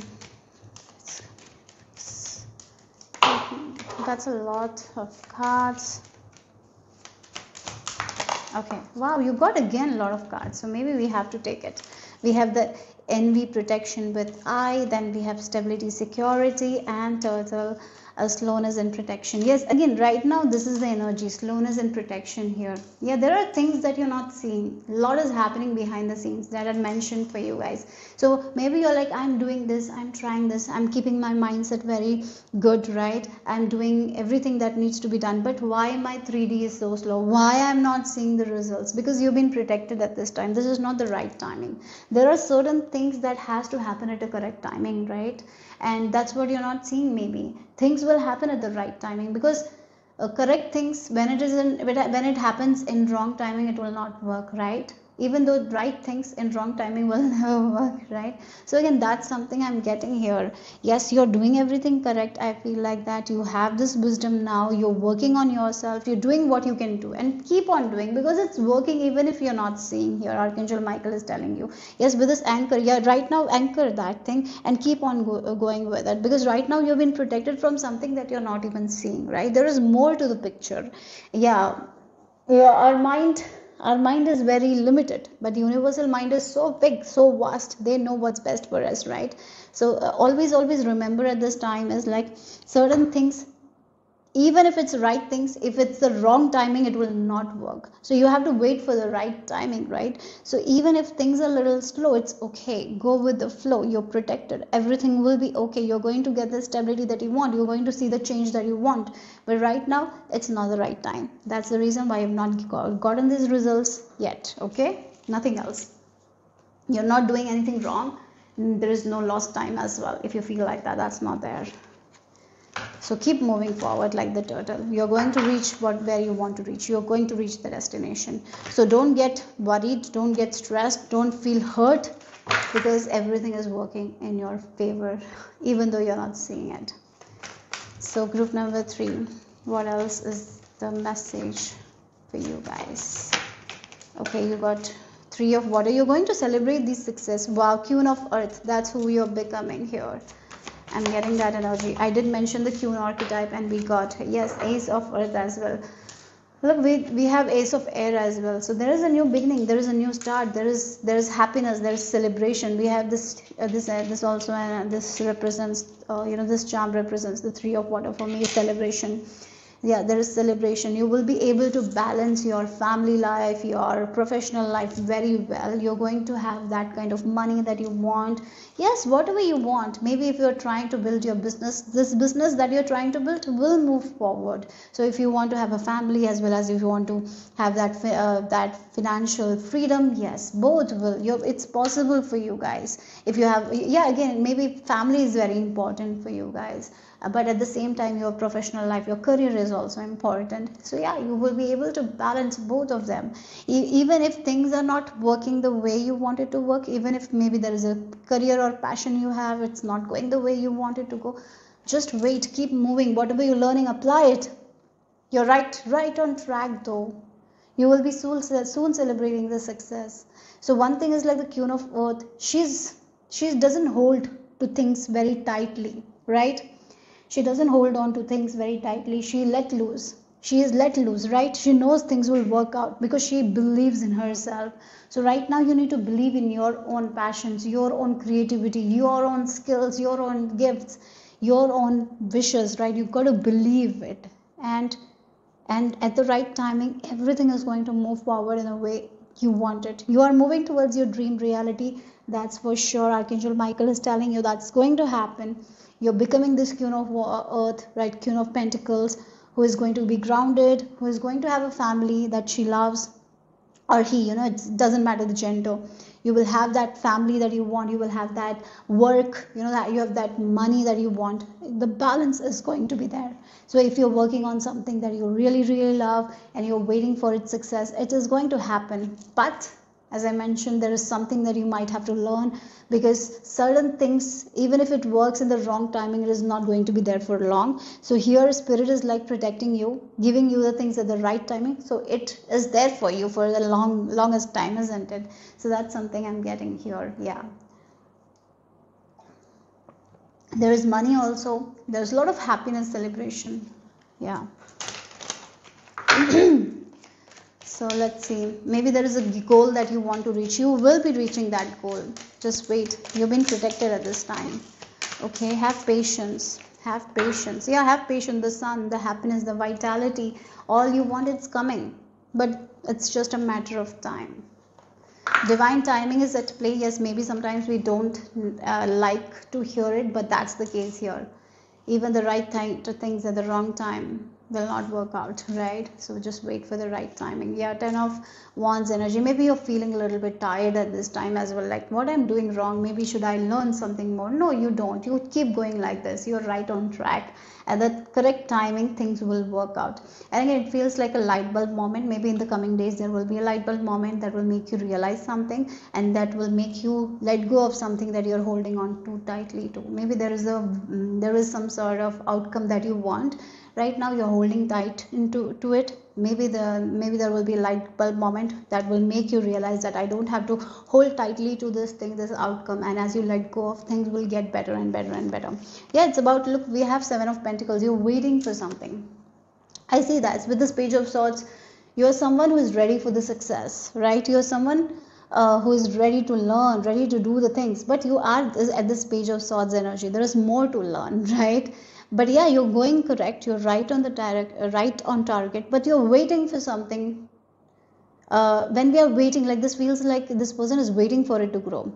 That's a lot of cards. Okay, wow, you got again a lot of cards, so maybe we have to take it. We have the envy, protection with I, then we have stability, security, and turtle, slowness and protection. Yes, again, right now this is the energy, slowness and protection here. Yeah, there are things that you're not seeing. A lot is happening behind the scenes that are mentioned for you guys. So maybe you're like, I'm doing this, I'm trying this, I'm keeping my mindset very good, right? I'm doing everything that needs to be done, but why my 3D is so slow? Why I'm not seeing the results? Because you've been protected at this time. This is not the right timing. There are certain things that has to happen at a correct timing, right? And that's what you're not seeing. Maybe things will happen at the right timing, because correct things, when it happens in wrong timing, it will not work, right? Even though right things in wrong timing will never work, right? So again, that's something I'm getting here. Yes, you're doing everything correct. I feel like that you have this wisdom now. You're working on yourself. You're doing what you can do, and keep on doing, because it's working even if you're not seeing here. Archangel Michael is telling you, yes, with this anchor, yeah, right now anchor that thing and keep on going with it, because right now you've been protected from something that you're not even seeing, right? There is more to the picture. Yeah, yeah, our mind is very limited, but universal mind is so big, so vast. They know what's best for us, right? So always remember at this time is like, certain things, even if it's right things, if it's the wrong timing, it will not work. So you have to wait for the right timing, right? So even if things are a little slow, it's okay. Go with the flow. You're protected. Everything will be okay. You're going to get the stability that you want. You're going to see the change that you want. But right now, it's not the right time. That's the reason why you've not gotten these results yet. Okay? Nothing else. You're not doing anything wrong. There is no lost time as well. If you feel like that, that's not there. So keep moving forward like the turtle. You're going to reach where you want to reach. You're going to reach the destination. So don't get worried. Don't get stressed. Don't feel hurt, because everything is working in your favor, even though you're not seeing it. So group number 3, what else is the message for you guys? Okay, you got 3 of water. You're going to celebrate this success. Wow, Queen of Earth. That's who you're becoming here. I'm getting that energy. I did mention the Queen archetype, and we got, yes, Ace of Earth as well. Look, we have Ace of Air as well. So there is a new beginning. There is a new start. There is happiness. There is celebration. We have this also, and this represents, this charm represents the 3 of water. For me, celebration. Yeah, there is celebration. You will be able to balance your family life, your professional life very well. You're going to have that kind of money that you want. Yes, whatever you want. Maybe if you're trying to build your business, this business that you're trying to build will move forward. So if you want to have a family, as well as if you want to have that financial freedom, yes, both will. It's possible for you guys. If you have, yeah, again, maybe family is very important for you guys. But at the same time, your professional life, your career is also important. So yeah, you will be able to balance both of them. Even if things are not working the way you want it to work, even if maybe there is a career or passion you have, it's not going the way you want it to go, just wait, keep moving. Whatever you're learning, apply it. You're right on track though. You will be soon celebrating the success. So one thing is like the Queen of Earth, she doesn't hold to things very tightly, right? She doesn't hold on to things very tightly. She let loose. She is let loose, right? She knows things will work out because she believes in herself. So right now you need to believe in your own passions, your own creativity, your own skills, your own gifts, your own wishes, right? You've got to believe it. And at the right timing, everything is going to move forward in a way you want it. You are moving towards your dream reality, that's for sure. Archangel Michael is telling you that's going to happen. You're becoming this queen of earth, right? Queen of pentacles, who is going to be grounded, who is going to have a family that she loves, or he, it doesn't matter the gender. You will have that family that you want, you will have that work, that you have that money that you want. The balance is going to be there. So if you're working on something that you really really love and you're waiting for its success, it is going to happen. But as I mentioned, there is something that you might have to learn, because certain things, even if it works in the wrong timing, it is not going to be there for long. So here spirit is like protecting you, giving you the things at the right timing, so it is there for you for the longest time, isn't it? So that's something I'm getting here. Yeah, there is money also, there's a lot of happiness, celebration. Yeah. So let's see, maybe there is a goal that you want to reach. You will be reaching that goal. Just wait. You've been protected at this time. Okay, have patience. Have patience. Yeah, have patience. The sun, the happiness, the vitality, all you want, it's coming. But it's just a matter of time. Divine timing is at play. Yes, maybe sometimes we don't like to hear it, but that's the case here. Even the right things at the wrong time will not work out, right? So just wait for the right timing. Yeah, 10 of Wands energy. Maybe you're feeling a little bit tired at this time as well, like what I'm doing wrong, maybe should I learn something more? No, you don't. You keep going like this. You're right on track. At the correct timing, things will work out. And again, it feels like a light bulb moment. Maybe in the coming days there will be a light bulb moment that will make you realize something, and that will make you let go of something that you're holding on too tightly to. Maybe there is some sort of outcome that you want. Right now you're holding tight to it. Maybe there will be a light bulb moment that will make you realize that I don't have to hold tightly to this thing, this outcome, and as you let go of, things will get better and better and better. Yeah, it's about, look, we have 7 of Pentacles. You're waiting for something. I see that with this Page of Swords. You're someone who is ready for the success, right? You're someone who is ready to learn, ready to do the things, but you are at this Page of Swords energy. There is more to learn, right? But yeah, you're going correct. You're right on right on target, but you're waiting for something. When we are waiting, like this feels like this person is waiting for it to grow.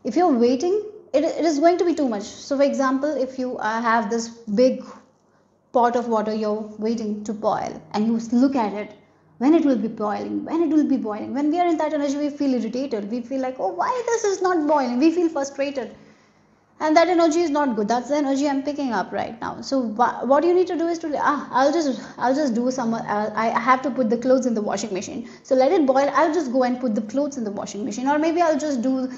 If you're waiting, it is going to be too much. So for example, if you have this big pot of water you're waiting to boil, and you look at it, when it will be boiling, when we are in that energy, we feel irritated, we feel like, oh, why this is not boiling, we feel frustrated, and that energy is not good. That's the energy I'm picking up right now. So what you need to do is to I'll just do some I have to put the clothes in the washing machine, so let it boil. I'll just go and put the clothes in the washing machine, or maybe I'll just do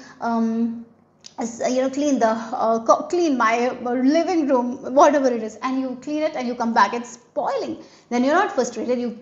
clean my living room, whatever it is, and you clean it and you come back, it's boiling. Then you're not frustrated, you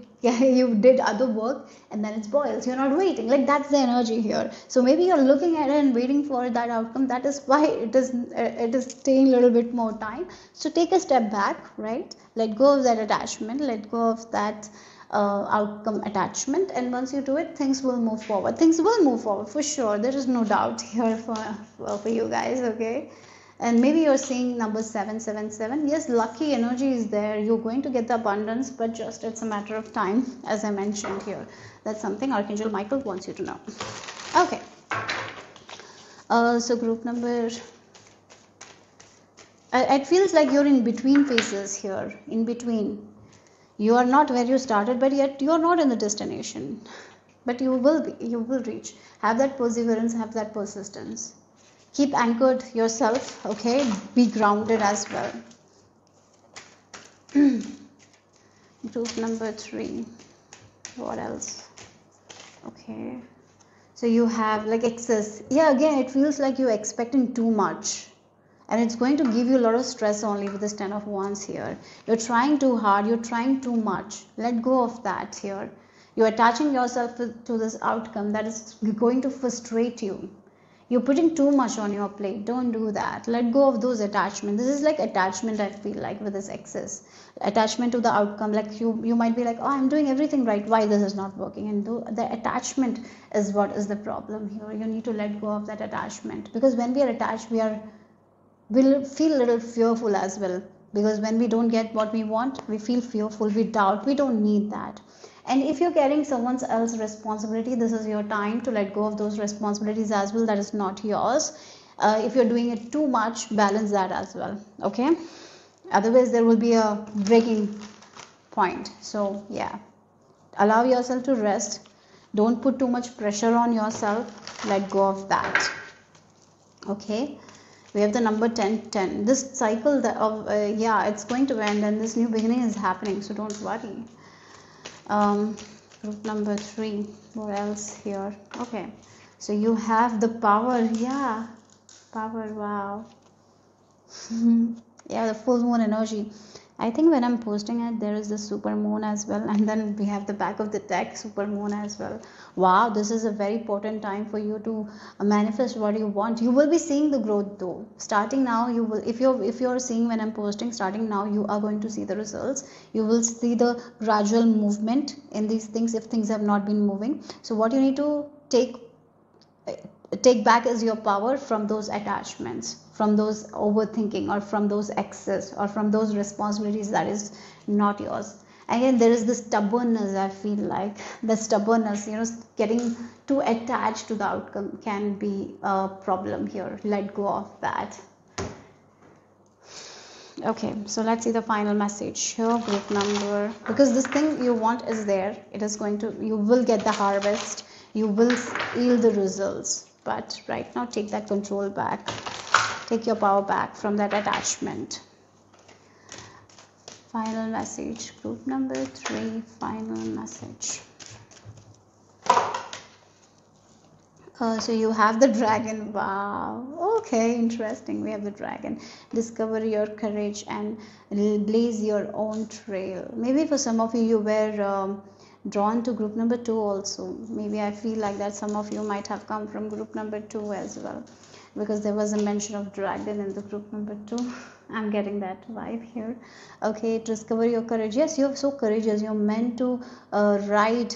did other work, and then it boils. You're not waiting. Like, that's the energy here. So maybe you're looking at it and waiting for that outcome. That is why it is taking a little bit more time. So take a step back, right? Let go of that attachment, let go of that outcome attachment, and once you do it, things will move forward. Things will move forward for sure. There is no doubt here for you guys. Okay. And maybe you're seeing number 777. Yes, lucky energy is there. You're going to get the abundance, but just it's a matter of time, as I mentioned here. That's something Archangel Michael wants you to know. Okay. So group number, it feels like you're in between phases here. In between. You are not where you started, but yet you are not in the destination. But you will be. You will reach. Have that perseverance. Have that persistence. Keep anchored yourself, okay? Be grounded as well. Group number 3. What else? Okay. So you have like excess. Yeah, again, it feels like you're expecting too much. And it's going to give you a lot of stress only with this 10 of Wands here. You're trying too hard. You're trying too much. Let go of that here. You're attaching yourself to this outcome that is going to frustrate you. You're putting too much on your plate. Don't do that. Let go of those attachments. This is like attachment, I feel like, with this excess attachment to the outcome. Like you might be like, oh, I'm doing everything right, why this is not working? And the attachment is what is the problem here. You need to let go of that attachment, because when we are attached, we'll feel a little fearful as well, because when we don't get what we want, we feel fearful, we doubt. We don't need that. And if you're carrying someone else's responsibility, this is your time to let go of those responsibilities as well. That is not yours. If you're doing it too much, balance that as well. Okay, otherwise there will be a breaking point. So yeah, allow yourself to rest. Don't put too much pressure on yourself. Let go of that. Okay, we have the number 10. This cycle of yeah, it's going to end, and this new beginning is happening, so don't worry. Group number 3, what else here? Okay, so you have the power. Yeah, power. Wow. Yeah, the full moon energy. I think when I'm posting it, there is the super moon as well, and then we have the back of the deck, super moon as well. Wow, this is a very important time for you to manifest what you want. You will be seeing the growth though. Starting now, you will, if you're seeing when I'm posting, starting now, you are going to see the results. You will see the gradual movement in these things if things have not been moving. So what you need to take back is your power from those attachments, from those overthinking, or from those excess, or from those responsibilities that is not yours. Again, there is this stubbornness. I feel like the stubbornness, getting too attached to the outcome can be a problem here. Let go of that. Okay, so let's see the final message here. Group number, because this thing you want is there. It is going to, you will get the harvest, you will yield the results, but right now take that control back. Take your power back from that attachment. Final message, group number 3, final message. So you have the dragon. Wow. Okay, interesting. We have the dragon. Discover your courage and blaze your own trail. Maybe for some of you, you were drawn to group number 2 also. Maybe I feel like that some of you might have come from group number 2 as well, because there was a mention of dragon in the group number 2. I'm getting that vibe here. Okay, discover your courage. Yes, you're so courageous. You're meant to ride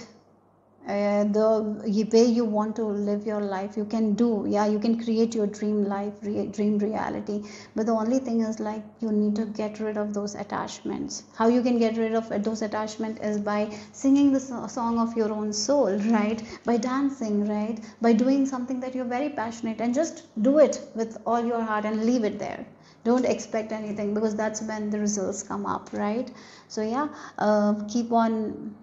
the way you want to live your life. You can do, yeah, you can create your dream life, dream reality. But the only thing is, like, you need to get rid of those attachments. How you can get rid of those attachments is by singing the song of your own soul, right? By dancing, right? By doing something that you're very passionate, and just do it with all your heart and leave it there. Don't expect anything, because that's when the results come up, right? So yeah, keep on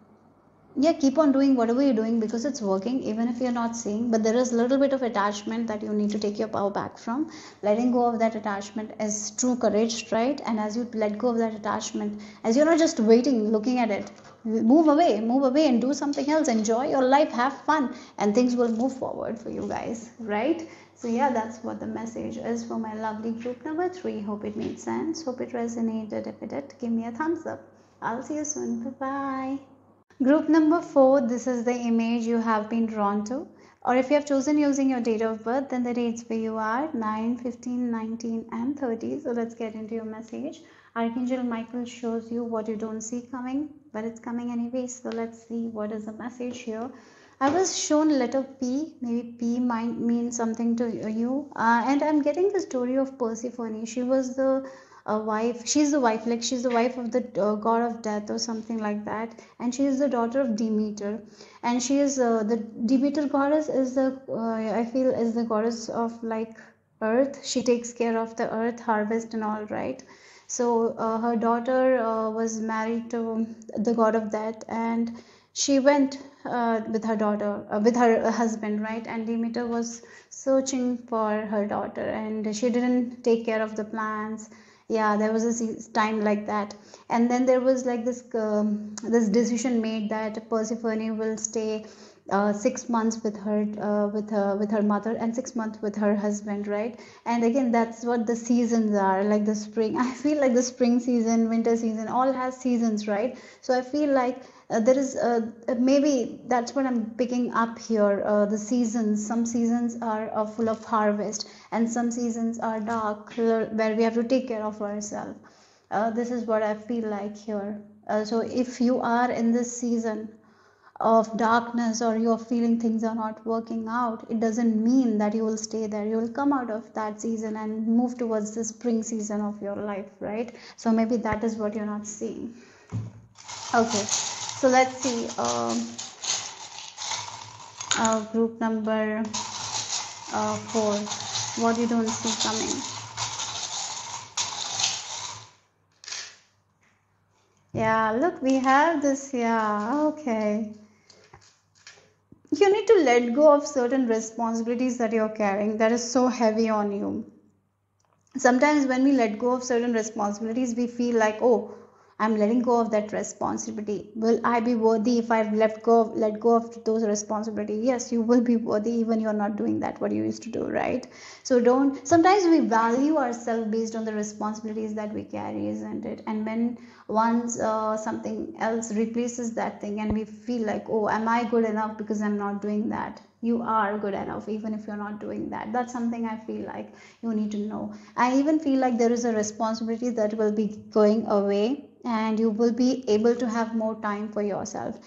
doing whatever you're doing, because it's working, even if you're not seeing. But there is a little bit of attachment that you need to take your power back from. Letting go of that attachment is true courage, right? And as you let go of that attachment, as you're not just waiting, looking at it, move away and do something else. Enjoy your life, have fun, and things will move forward for you guys, right? So yeah, that's what the message is for my lovely group number 3. Hope it made sense, hope it resonated. If it did, give me a thumbs up. I'll see you soon. Bye bye. Group number 4, this is the image you have been drawn to, or if you have chosen using your date of birth, then the dates for you are 9, 15, 19 and 30. So let's get into your message. Archangel Michael shows you what you don't see coming, but it's coming anyway. So let's see what is the message here. I was shown letter P. Maybe P might mean something to you. And I'm getting the story of Persephone. She was the wife. She's the wife, like she's the wife of the god of death or something like that. And she is the daughter of Demeter. And she is the Demeter goddess is the I feel is the goddess of like earth. She takes care of the earth, harvest and all, right? So her daughter was married to the god of death, and she went with her daughter, with her husband, right? And Demeter was searching for her daughter, and she didn't take care of the plants. Yeah, there was a time like that. And then there was like this decision made that Persephone will stay 6 months with her mother, and 6 months with her husband, right? And again, that's what the seasons are, like the spring. I feel like the spring season, winter season, all has seasons, right? So I feel like There is maybe that's what I'm picking up here. The seasons, some seasons are full of harvest, and some seasons are dark, where we have to take care of ourselves. This is what I feel like here. So if you are in this season of darkness, or you're feeling things are not working out, it doesn't mean that you will stay there. You will come out of that season and move towards the spring season of your life, right? So maybe that is what you're not seeing. Okay, so let's see. Group number 4, what you don't see coming. Yeah, look, we have this. Yeah, okay. You need to let go of certain responsibilities that you're carrying that is so heavy on you. Sometimes when we let go of certain responsibilities, we feel like, oh, I'm letting go of that responsibility. Will I be worthy if I let go of those responsibilities? Yes, you will be worthy, even you're not doing that what you used to do, right? So don't. Sometimes we value ourselves based on the responsibilities that we carry, isn't it? And when once something else replaces that thing, and we feel like, oh, am I good enough because I'm not doing that? You are good enough even if you're not doing that. That's something I feel like you need to know. I even feel like there is a responsibility that will be going away, and you will be able to have more time for yourself.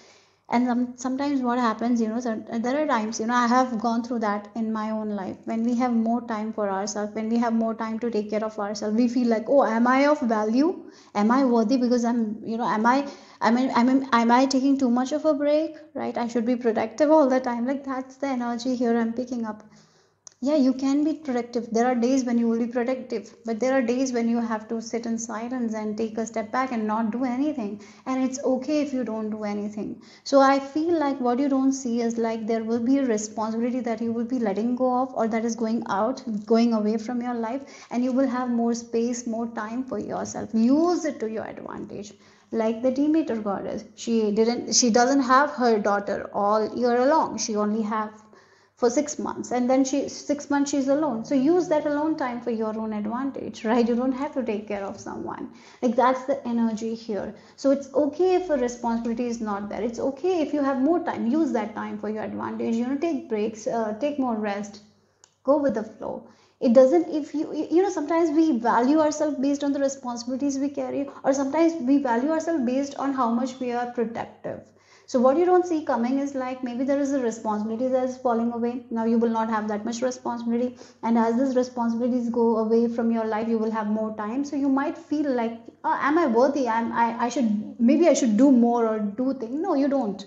And sometimes what happens, there are times, I have gone through that in my own life. When we have more time for ourselves, when we have more time to take care of ourselves, we feel like, oh, am I of value? Am I worthy? Because am I taking too much of a break, right? I should be productive all the time. Like, that's the energy here I'm picking up. Yeah, you can be productive. There are days when you will be productive, but there are days when you have to sit in silence and take a step back and not do anything. And it's okay if you don't do anything. So I feel like what you don't see is like there will be a responsibility that you will be letting go of, or that is going away from your life, and you will have more space, more time for yourself. Use it to your advantage. Like the Demeter goddess, she doesn't have her daughter all year long. She only have for 6 months, and then 6 months she's alone. So use that alone time for your own advantage, right? You don't have to take care of someone. Like, that's the energy here. So it's okay if a responsibility is not there. It's okay if you have more time. Use that time for your advantage. Take breaks, take more rest, go with the flow. It doesn't, if sometimes we value ourselves based on the responsibilities we carry, or sometimes we value ourselves based on how much we are productive. So what you don't see coming is like, maybe there is a responsibility that is falling away. Now you will not have that much responsibility, and as these responsibilities go away from your life, you will have more time. So you might feel like, oh, am I worthy? I should do more or do things. No, you don't.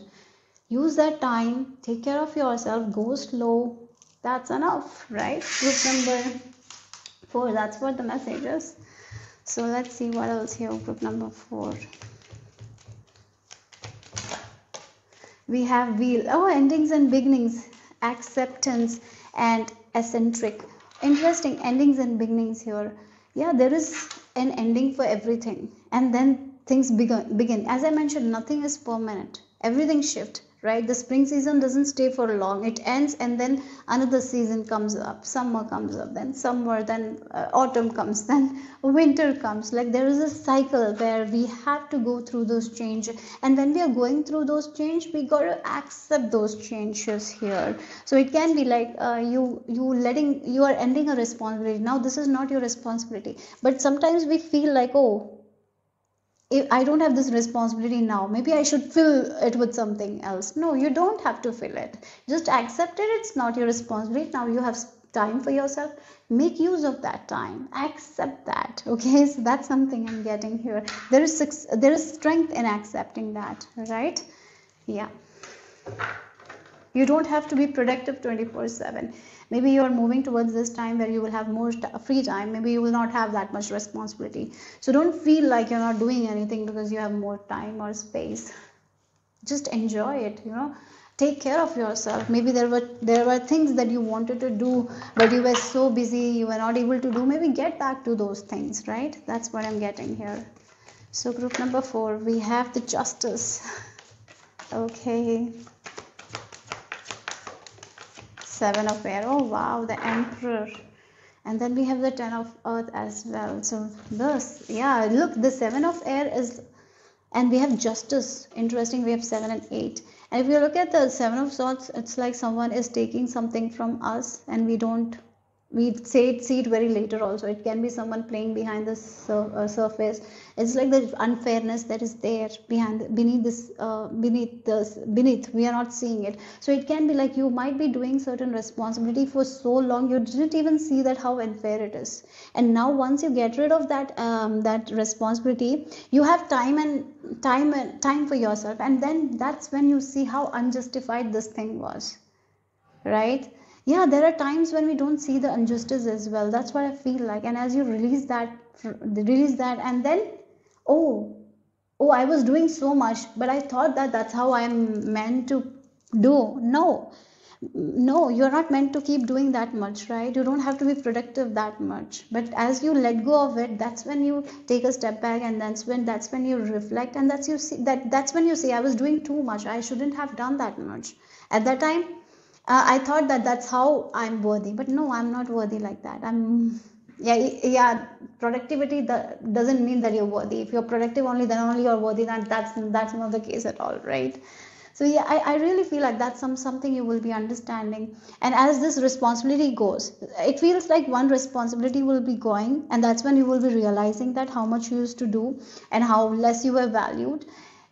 Use that time, take care of yourself, go slow. That's enough, right? Group number 4, that's what the message is. So let's see what else here. Group number 4, we have wheel. Oh, endings and beginnings, acceptance and eccentric. Interesting, endings and beginnings here. Yeah, there is an ending for everything, and then things begin. As I mentioned, nothing is permanent. Everything shifts, right? The spring season doesn't stay for long. It ends, and then another season comes up. Summer comes up, then summer, then autumn comes, then winter comes. Like, there is a cycle where we have to go through those changes, and when we are going through those changes, we got to accept those changes here. So it can be like, you are ending a responsibility. Now this is not your responsibility, but sometimes we feel like, oh, if I don't have this responsibility now, maybe I should fill it with something else. No, you don't have to fill it. Just accept it. It's not your responsibility. Now you have time for yourself. Make use of that time. Accept that. Okay, so that's something I'm getting here. There is strength in accepting that, right? Yeah. You don't have to be productive 24/7. Maybe you're moving towards this time where you will have more free time. Maybe you will not have that much responsibility. So don't feel like you're not doing anything because you have more time or space. Just enjoy it, Take care of yourself. Maybe there were things that you wanted to do, but you were so busy, you were not able to do. Maybe get back to those things, right? That's what I'm getting here. So group number 4, we have the Justice. Okay. 7 of Air. Oh wow, the Emperor. And then we have the 10 of Earth as well. So this, yeah, look, the 7 of Air is And we have justice. Interesting, we have 7 and 8. And if you look at the 7 of swords, it's like someone is taking something from us and we don't, we see it very later also. It can be someone playing behind the surface. It's like the unfairness that is there beneath we are not seeing it. So it can be like you might be doing certain responsibility for so long you didn't even see that how unfair it is. And now once you get rid of that responsibility, you have time for yourself, and then that's when you see how unjustified this thing was, right? Yeah, there are times when we don't see the injustice as well. That's what I feel like. And as you release that, and then, oh, I was doing so much, but I thought that that's how I'm meant to do. No, you're not meant to keep doing that much, right? You don't have to be productive that much. But as you let go of it, that's when you take a step back, and that's when you reflect, and that's when you see I was doing too much. I shouldn't have done that much at that time. I thought that that's how I'm worthy, but no, I'm not worthy like that. Yeah. Productivity doesn't mean that you're worthy. If you're productive only, then only you're worthy. That's not the case at all, right? So yeah, I really feel like that's something you will be understanding. And as this responsibility goes, it feels like one responsibility will be going, and that's when you will be realizing that how much you used to do and how less you were valued.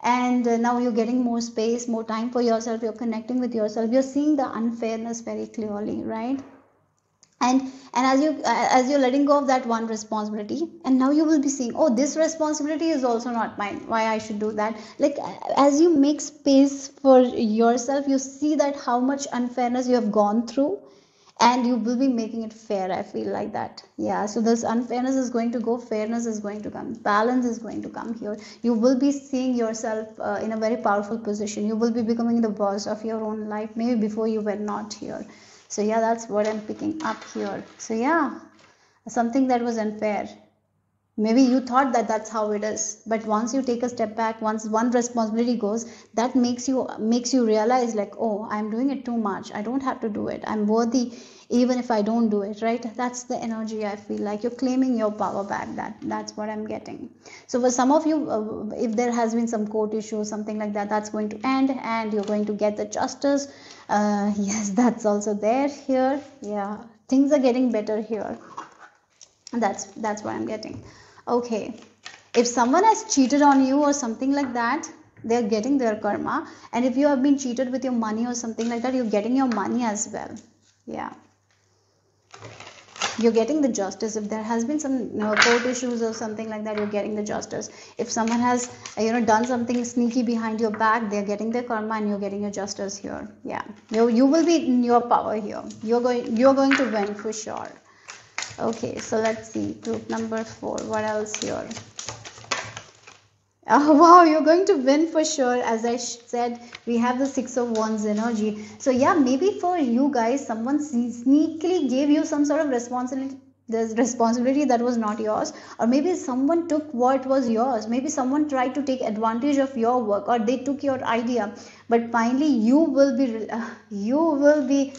And now you're getting more space, more time for yourself, you're connecting with yourself, you're seeing the unfairness very clearly, right? And as you're letting go of that one responsibility, and now you will be seeing, oh, this responsibility is also not mine, why I should do that. Like, as you make space for yourself, you see that how much unfairness you have gone through, and you will be making it fair. I feel like that. Yeah, so this unfairness is going to go, fairness is going to come, balance is going to come here. You will be seeing yourself in a very powerful position. You will be becoming the boss of your own life, maybe before you were not here. So yeah, that's what I'm picking up here. So yeah, something that was unfair, maybe you thought that that's how it is, but once you take a step back, once one responsibility goes, that makes you realize, like, oh, I'm doing it too much, I don't have to do it, I'm worthy even if I don't do it, right? That's the energy. I feel like you're claiming your power back. That's what I'm getting. So for some of you, if there has been some court issue, something like that, that's going to end, and you're going to get the justice. Yes, that's also there here. Yeah, things are getting better here. That's what I'm getting. Okay, if someone has cheated on you or something like that, they're getting their karma. And if you have been cheated with your money or something like that, you're getting your money as well. Yeah, you're getting the justice. If there has been some court issues or something like that, you're getting the justice. If someone has done something sneaky behind your back, they're getting their karma, and you're getting your justice here. Yeah, you will be in your power here. You're going to win for sure. Okay, so let's see, group number 4. What else here? Oh wow, you're going to win for sure. As I said, we have the 6 of Wands energy. So yeah, maybe for you guys, someone sneakily gave you some sort of responsibility that was not yours, or maybe someone took what was yours. Maybe someone tried to take advantage of your work, or they took your idea, but finally you will be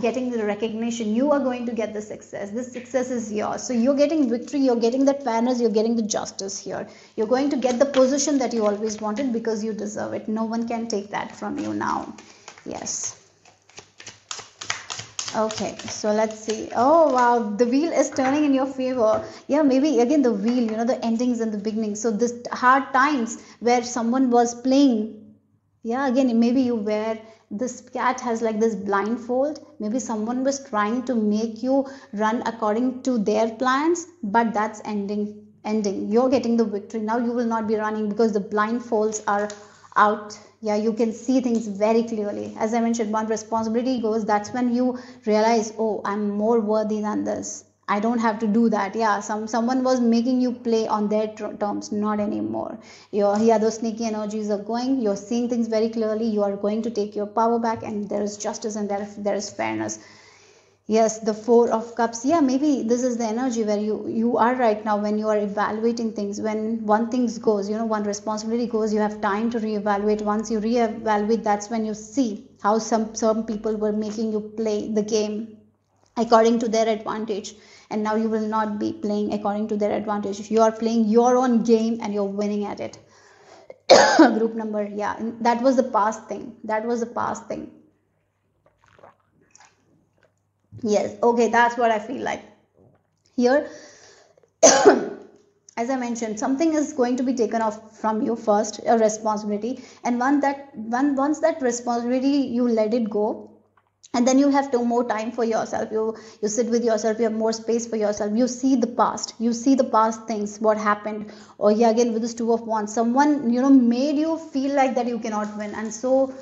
getting the recognition. You are going to get the success. This success is yours. So you're getting victory, you're getting that fairness, you're getting the justice here. You're going to get the position that you always wanted, because you deserve it. No one can take that from you now. Yes. Okay, so let's see. Oh wow, the wheel is turning in your favor. Yeah, maybe again the wheel, the endings and the beginnings. So this hard times where someone was playing, yeah, again maybe you were, this cat has like this blindfold. Maybe someone was trying to make you run according to their plans, but that's ending. You're getting the victory. Now you will not be running because the blindfolds are out. Yeah, you can see things very clearly. As I mentioned, one responsibility goes, that's when you realize, oh, I'm more worthy than this. I don't have to do that. Yeah, someone was making you play on their terms, not anymore. Those sneaky energies are going. You're seeing things very clearly. You are going to take your power back, and there is justice, and there is fairness. Yes, the 4 of Cups. Yeah, maybe this is the energy where you are right now, when you are evaluating things. When one thing goes, one responsibility goes, you have time to reevaluate. Once you reevaluate, that's when you see how some people were making you play the game according to their advantage, and now you will not be playing according to their advantage. You are playing your own game, and you're winning at it. Group number, yeah, that was the past thing. That was the past thing. Yes, okay, that's what I feel like here. As I mentioned, something is going to be taken off from you first, a responsibility, and once that responsibility you let it go, and then you have no more time for yourself. You sit with yourself, you have more space for yourself, you see the past, you see the past things, what happened. Or yeah, again with this two of wands, someone made you feel like that you cannot win, and so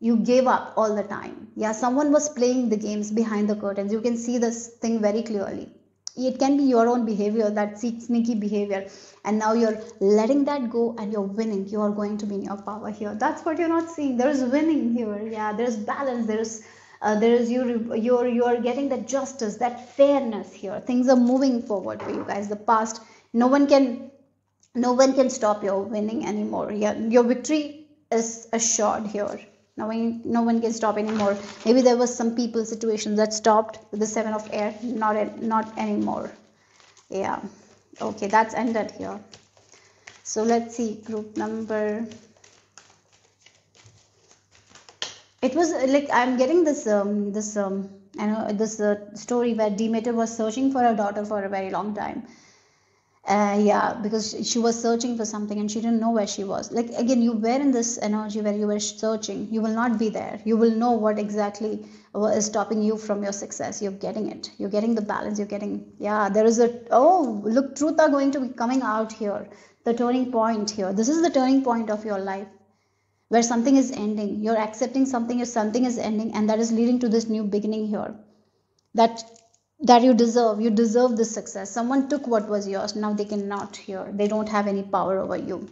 you gave up all the time. Yeah, someone was playing the games behind the curtains. You can see this thing very clearly. It can be your own behavior, that sneaky behavior, and now you're letting that go and you're winning. You are going to be in your power here. That's what you're not seeing. There is winning here. Yeah, there's balance. There is you're getting that justice, that fairness here. Things are moving forward for you guys. The past, no one can stop your winning anymore. Yeah, your victory is assured here. No one can stop anymore. Maybe there was some people situations that stopped with the 7 of air, not anymore. Yeah, okay, that's ended here. So let's see, group number. It was like I'm getting this story where Demeter was searching for her daughter for a very long time. Yeah, because she was searching for something and she didn't know where she was. Like again, you were in this energy where you were searching. You will not be there. You will know what exactly is stopping you from your success. You're getting it. You're getting the balance. You're getting, yeah, there is look, truth are going to be coming out here. The turning point here. This is the turning point of your life where something is ending. You're accepting something is ending, and that is leading to this new beginning here. That you deserve this success. Someone took what was yours, now they cannot here, they don't have any power over you.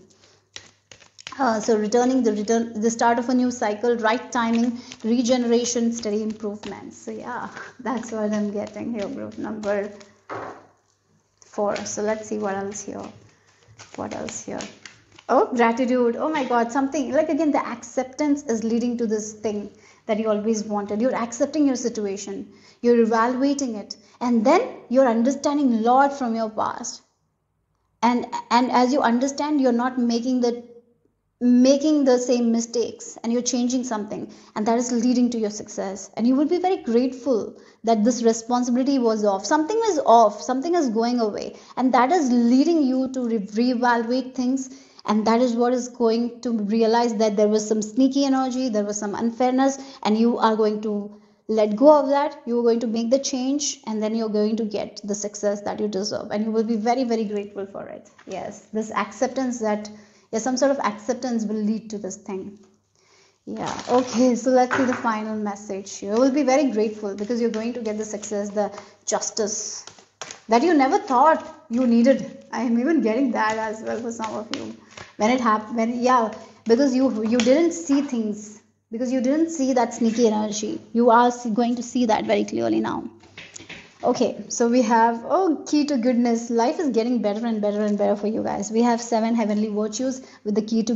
So the start of a new cycle, right timing, regeneration, steady improvements. So yeah, that's what I'm getting here, group number 4. So let's see what else here. Oh, gratitude. Oh my God, something like again, the acceptance is leading to this thing that you always wanted. You're accepting your situation, you're evaluating it, and then you're understanding a lot from your past. And as you understand, you're not making the same mistakes, and you're changing something, and that is leading to your success. And you will be very grateful that this responsibility was off. Something is off, something is going away, and that is leading you to reevaluate things. And that is what is going to realize that there was some sneaky energy, there was some unfairness, and you are going to let go of that. You are going to make the change, and then you're going to get the success that you deserve, and you will be very, very grateful for it. Yes, this acceptance, that some sort of acceptance will lead to this thing. Yeah, okay, so let's see the final message. You will be very grateful because you're going to get the success, the justice that you never thought you needed. I am even getting that as well for some of you. When it happened, because you didn't see things, because you didn't see that sneaky energy. You are going to see that very clearly now. Okay, so we have, key to goodness. Life is getting better and better and better for you guys. We have 7 heavenly virtues with the key to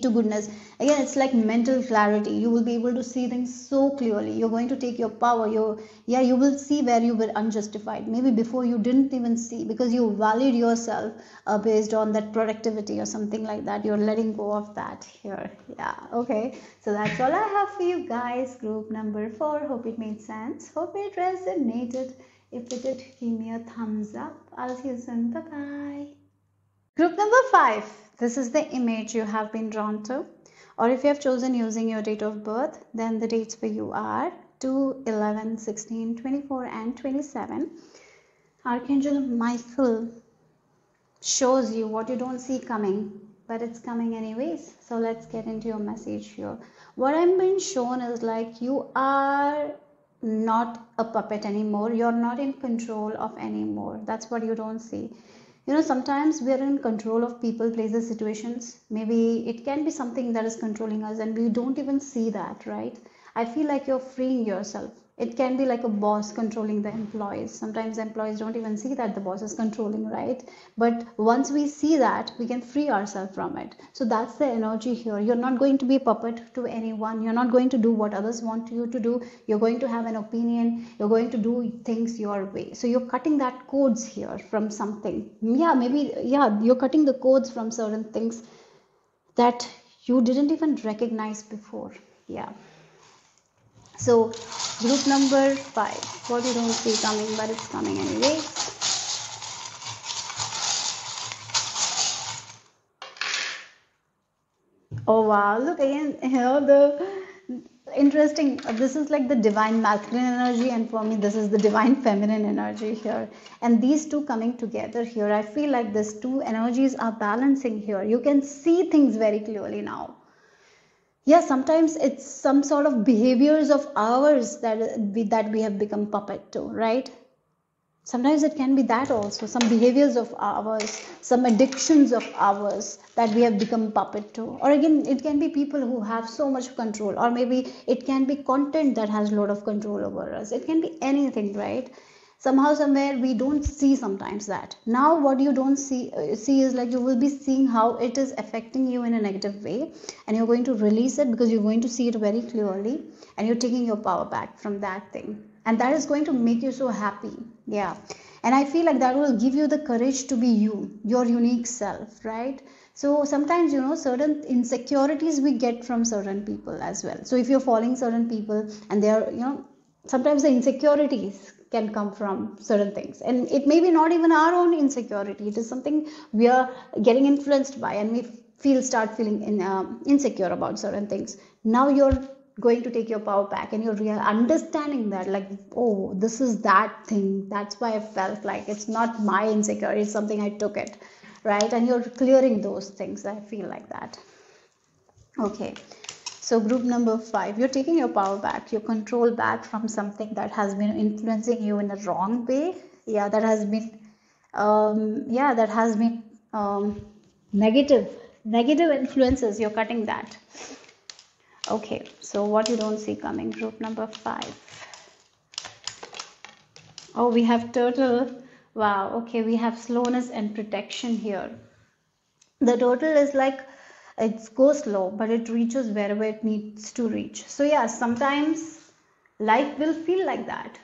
goodness. Again, it's like mental clarity. You will be able to see things so clearly. You're going to take your power. You will see where you were unjustified. Maybe before you didn't even see, because you valued yourself based on that productivity or something like that. You're letting go of that here. Yeah, okay. So that's all I have for you guys. Group number 4. Hope it made sense. Hope it resonated. If it did, give me a thumbs up. I'll see you soon. Bye-bye. Group number 5. This is the image you have been drawn to, or if you have chosen using your date of birth, then the dates for you are 2, 11, 16, 24 and 27. Archangel Michael shows you what you don't see coming, but it's coming anyways. So let's get into your message here. What I'm being shown is like you are not a puppet anymore. You're not in control of anymore. That's what you don't see. Sometimes we are in control of people, places, situations. Maybe it can be something that is controlling us and we don't even see that, right? I feel like you're freeing yourself It can be like a boss controlling the employees. Sometimes the employees don't even see that the boss is controlling, right? But once we see that, we can free ourselves from it. So that's the energy here. You're not going to be a puppet to anyone. You're not going to do what others want you to do. You're going to have an opinion. You're going to do things your way. So you're cutting that codes here from something. Yeah, maybe, yeah, you're cutting the codes from certain things that you didn't even recognize before. Yeah. So group number 5, what you don't see coming, but it's coming anyway. Oh wow, look again here, the interesting, this is like the divine masculine energy, and for me this is the divine feminine energy here, and these two coming together here, I feel like these two energies are balancing here. You can see things very clearly now. Yeah, sometimes it's some sort of behaviors of ours that we have become puppet to, right? Sometimes it can be that also, some behaviors of ours, some addictions of ours that we have become puppet to. Or again, it can be people who have so much control, or maybe it can be content that has a lot of control over us. It can be anything, right? Somehow somewhere we don't see sometimes that. Now what you don't see is like you will be seeing how it is affecting you in a negative way, and you're going to release it because you're going to see it very clearly, and you're taking your power back from that thing, and that is going to make you so happy. Yeah. And I feel like that will give you the courage to be you, your unique self, right? So sometimes, certain insecurities we get from certain people as well. So if you're following certain people and they're, sometimes the insecurities can come from certain things, and it may be not even our own insecurity. It is something we are getting influenced by, and we start feeling insecure about certain things. Now you're going to take your power back, and you're understanding that, like, oh, this is that thing, that's why I felt like it's not my insecurity, it's something I took it, right? And you're clearing those things. I feel like that. Okay. So group number 5, you're taking your power back, your control back from something that has been influencing you in a wrong way. Yeah, that has been negative influences. You're cutting that. Okay, so what you don't see coming, group number 5. Oh, we have turtle. Wow. Okay, we have slowness and protection here. The turtle is like, it goes slow, but it reaches wherever it needs to reach. So yeah, sometimes life will feel like that,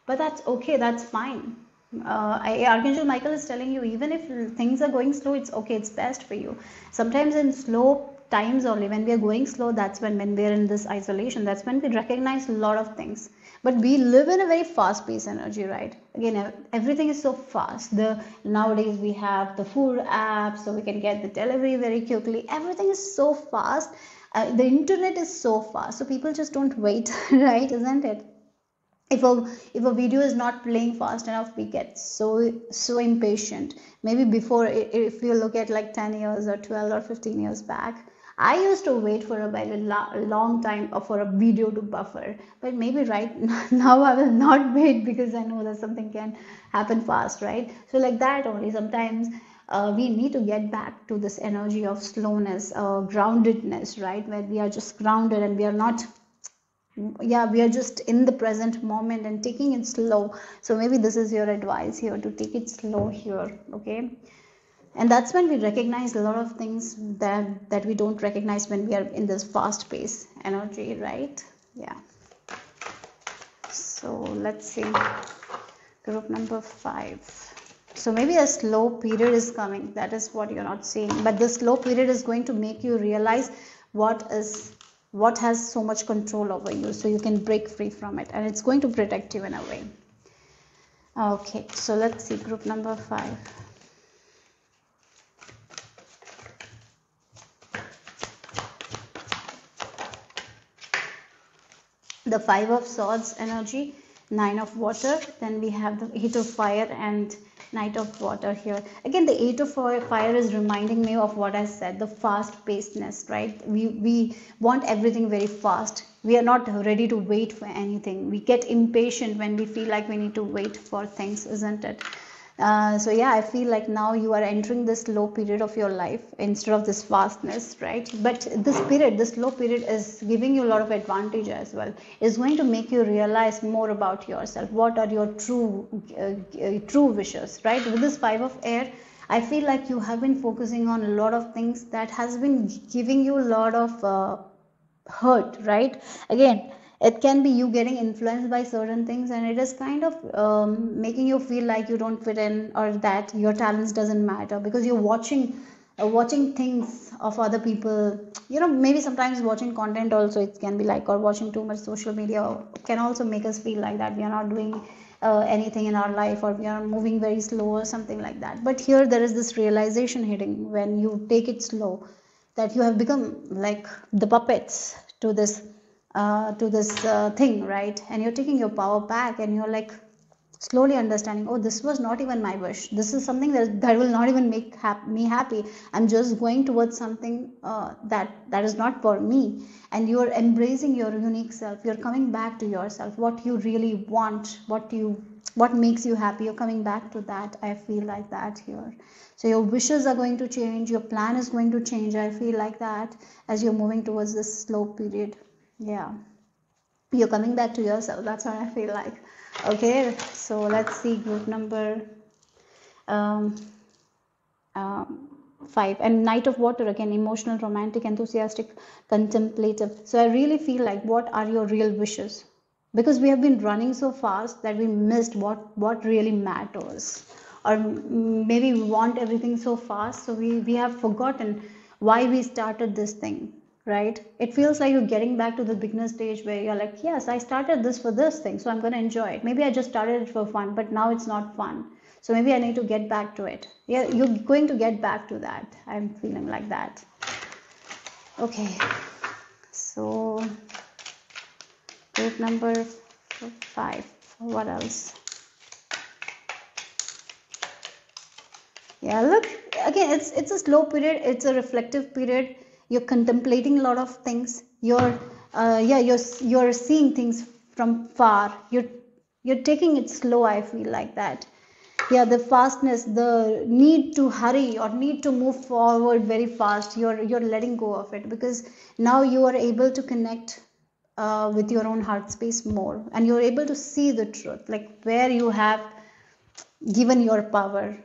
but that's okay, that's fine. Archangel Michael is telling you, even if things are going slow, it's okay, it's best for you. Sometimes in slow times only, when we are going slow, that's when we are in this isolation, that's when we recognize a lot of things. But we live in a very fast paced energy, right? Again, everything is so fast. Nowadays we have the food apps, so we can get the delivery very quickly. Everything is so fast. The internet is so fast, so people just don't wait, right? Isn't it? If a video is not playing fast enough, we get so impatient. Maybe before, if you look at like 10 years or 12 or 15 years back, I used to wait for a very long time for a video to buffer, but maybe right now I will not wait, because I know that something can happen fast, right? So like that only, sometimes we need to get back to this energy of slowness, groundedness, right? Where we are just grounded, and we are just in the present moment and taking it slow. So maybe this is your advice here, to take it slow here. Okay. And that's when we recognize a lot of things that we don't recognize when we are in this fast paced energy, right? Yeah. So let's see, group number 5. So maybe a slow period is coming. That is what you're not seeing, but the slow period is going to make you realize what has so much control over you, so you can break free from it, and it's going to protect you in a way. Okay, so let's see, group number 5. The 5 of Swords energy, 9 of water, then we have the 8 of fire and Knight of water here. Again, the 8 of fire is reminding me of what I said, the fast pacedness, right? We want everything very fast. We are not ready to wait for anything. We get impatient when we feel like we need to wait for things, isn't it? So yeah, I feel like now you are entering this slow period of your life instead of this fastness, right? But this period, this slow period, is giving you a lot of advantage as well. It's going to make you realize more about yourself. What are your true wishes, right? With this five of air, I feel like you have been focusing on a lot of things that has been giving you a lot of hurt, right? Again, it can be you getting influenced by certain things, and it is kind of making you feel like you don't fit in, or that your talents doesn't matter because you're watching things of other people. Maybe sometimes watching content also, it can be like, or watching too much social media can also make us feel like that we are not doing anything in our life, or we are moving very slow or something like that. But here there is this realization hitting when you take it slow, that you have become like the puppets to this thing, right? And you're taking your power back, and you're like slowly understanding, oh, this was not even my wish, this is something that will not even make me happy. I'm just going towards something that is not for me. And you're embracing your unique self, you're coming back to yourself, what you really want, what makes you happy, you're coming back to that. I feel like that here. So your wishes are going to change, your plan is going to change, I feel like that, as you're moving towards this slow period. Yeah, you're coming back to yourself, that's what I feel like. Okay, so let's see group number um, 5. And Knight of Water, again, emotional, romantic, enthusiastic, contemplative. So I really feel like, what are your real wishes? Because we have been running so fast that we missed what really matters. Or maybe we want everything so fast, so we have forgotten why we started this thing, right? It feels like you're getting back to the beginner stage where you're like, yes, I started this for this thing, so I'm going to enjoy it. Maybe I just started it for fun, but now it's not fun, so maybe I need to get back to it. Yeah, you're going to get back to that. I'm feeling like that. Okay, so group number 5. What else? Yeah, look, again, it's a slow period, it's a reflective period. You're contemplating a lot of things. You're seeing things from far. You're taking it slow, I feel like that. Yeah, the fastness, the need to hurry or need to move forward very fast, you're letting go of it, because now you are able to connect with your own heart space more, and you're able to see the truth, like where you have given your power.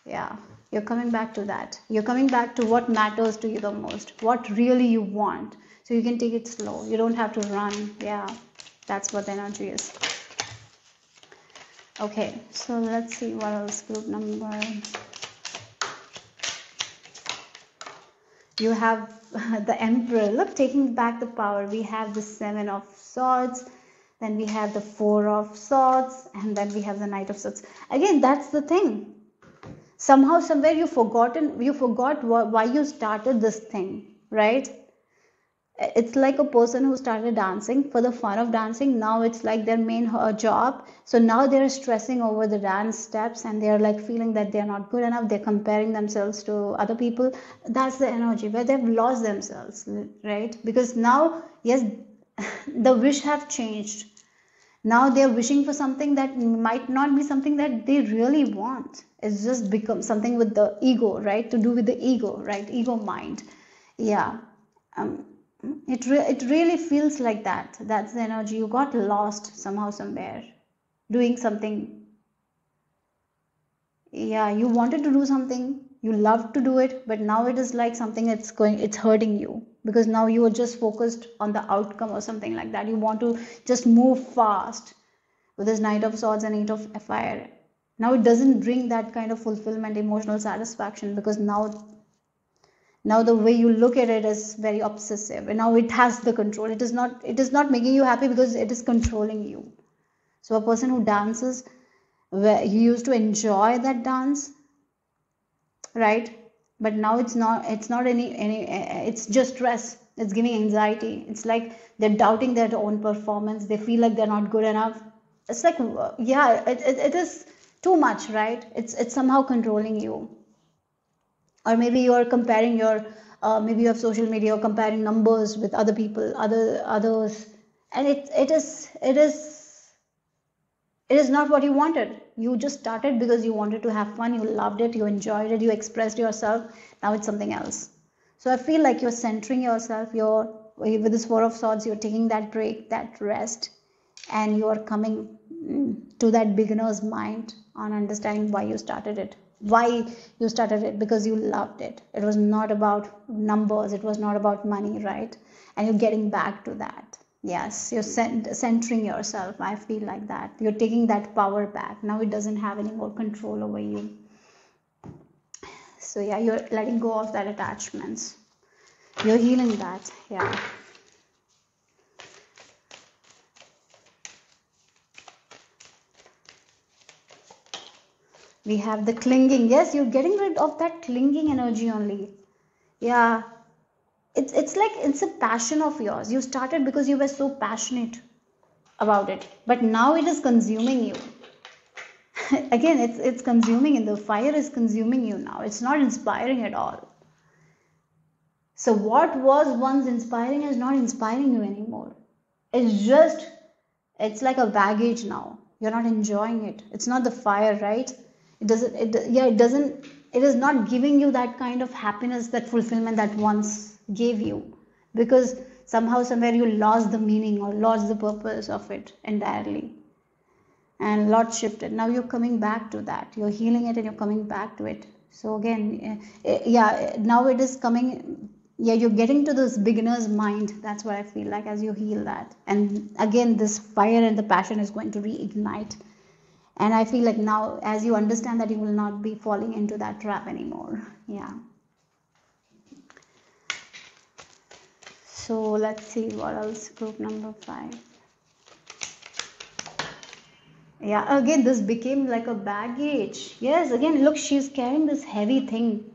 Yeah, you're coming back to that. You're coming back to what matters to you the most, what really you want. So you can take it slow, you don't have to run. Yeah, that's what the energy is. Okay, so let's see what else. Group number, you have the Emperor. Look, taking back the power. We have the 7 of Swords, then we have the 4 of Swords, and then we have the Knight of Swords. Again, that's the thing. Somehow, somewhere you forgot why you started this thing, right? It's like a person who started dancing for the fun of dancing. Now it's like their main job. So now they're stressing over the dance steps, and they're like feeling that they're not good enough. They're comparing themselves to other people. That's the energy where they've lost themselves, right? Because now, yes, the wish have changed. Now they're wishing for something that might not be something that they really want. It's just become something with the ego, right? To do with the ego, right? Ego mind. Yeah. um, it really feels like that. That's the energy. You got lost somehow, somewhere, doing something. Yeah, you wanted to do something, you love to do it, but now it is like something it's hurting you, because now you are just focused on the outcome or something like that. You want to just move fast with this Knight of Swords and Eight of Fire. Now it doesn't bring that kind of fulfillment, emotional satisfaction, because now the way you look at it is very obsessive, and now it has the control. It is not making you happy because it is controlling you. So a person who dances, where you used to enjoy that dance, right? But now it's not any it's just stress, it's giving anxiety. It's like they're doubting their own performance, they feel like they're not good enough. It's like, yeah, it is too much, right? It's somehow controlling you. Or maybe you're comparing your maybe you have social media, you're comparing numbers with other people, others, and it is It is not what you wanted. You just started because you wanted to have fun, you loved it, you enjoyed it, you expressed yourself. Now it's something else. So I feel like you're centering yourself, you're with this Four of Swords, you're taking that break, that rest, and you're coming to that beginner's mind on understanding why you started it. Why you started it? Because you loved it. It was not about numbers, it was not about money, right? And you're getting back to that. Yes, you're centering yourself. I feel like that. You're taking that power back. Now it doesn't have any more control over you. So yeah, you're letting go of that attachments. You're healing that. Yeah. We have the clinging. Yes, you're getting rid of that clinging energy only. Yeah. It's like it's a passion of yours. You started because you were so passionate about it. But now it is consuming you. Again, it's consuming you. The fire is consuming you now. It's not inspiring at all. So what was once inspiring is not inspiring you anymore. It's like a baggage now. You're not enjoying it. It's not the fire, right? It is not giving you that kind of happiness, that fulfillment that once gave you. Because somehow, somewhere you lost the meaning or lost the purpose of it entirely. And a lot shifted. Now you're coming back to that. You're healing it and you're coming back to it. So again, yeah, now it is coming. Yeah, you're getting to this beginner's mind. That's what I feel like as you heal that. And again, this fire and the passion is going to reignite. And I feel like now, as you understand that, you will not be falling into that trap anymore. Yeah. So let's see what else. Group number 5. Yeah, again, this became like a baggage. Yes, again, look, she's carrying this heavy thing.